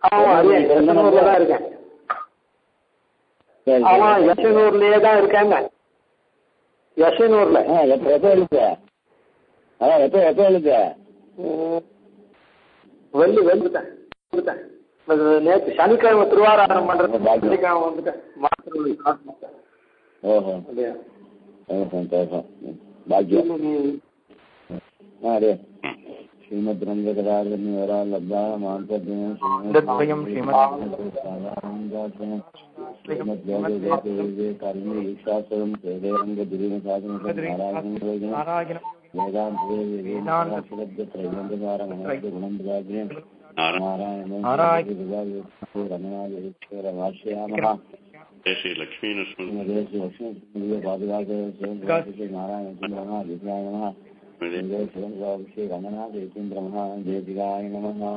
ஆமா அரே எசனூர்ல தான் இருக்கேன். ஆமா எசனூர்லயே தான் இருக்கேங்க. எசனூர்ல எப்ப எழுது? அதான் எப்ப எழுது? வந்துட்டேன் நேற்று சனிக்கிழமை திருவாராதனம் பண்றது. சனிக்கிழமை வந்துட்டேன். ஓஹோ பாக்கியம். श्रीमद् रंगकरालब्धा मानपद्यं ईशास्त्रं नारायण जय रमणा जय नमः जय दिगाय नमः।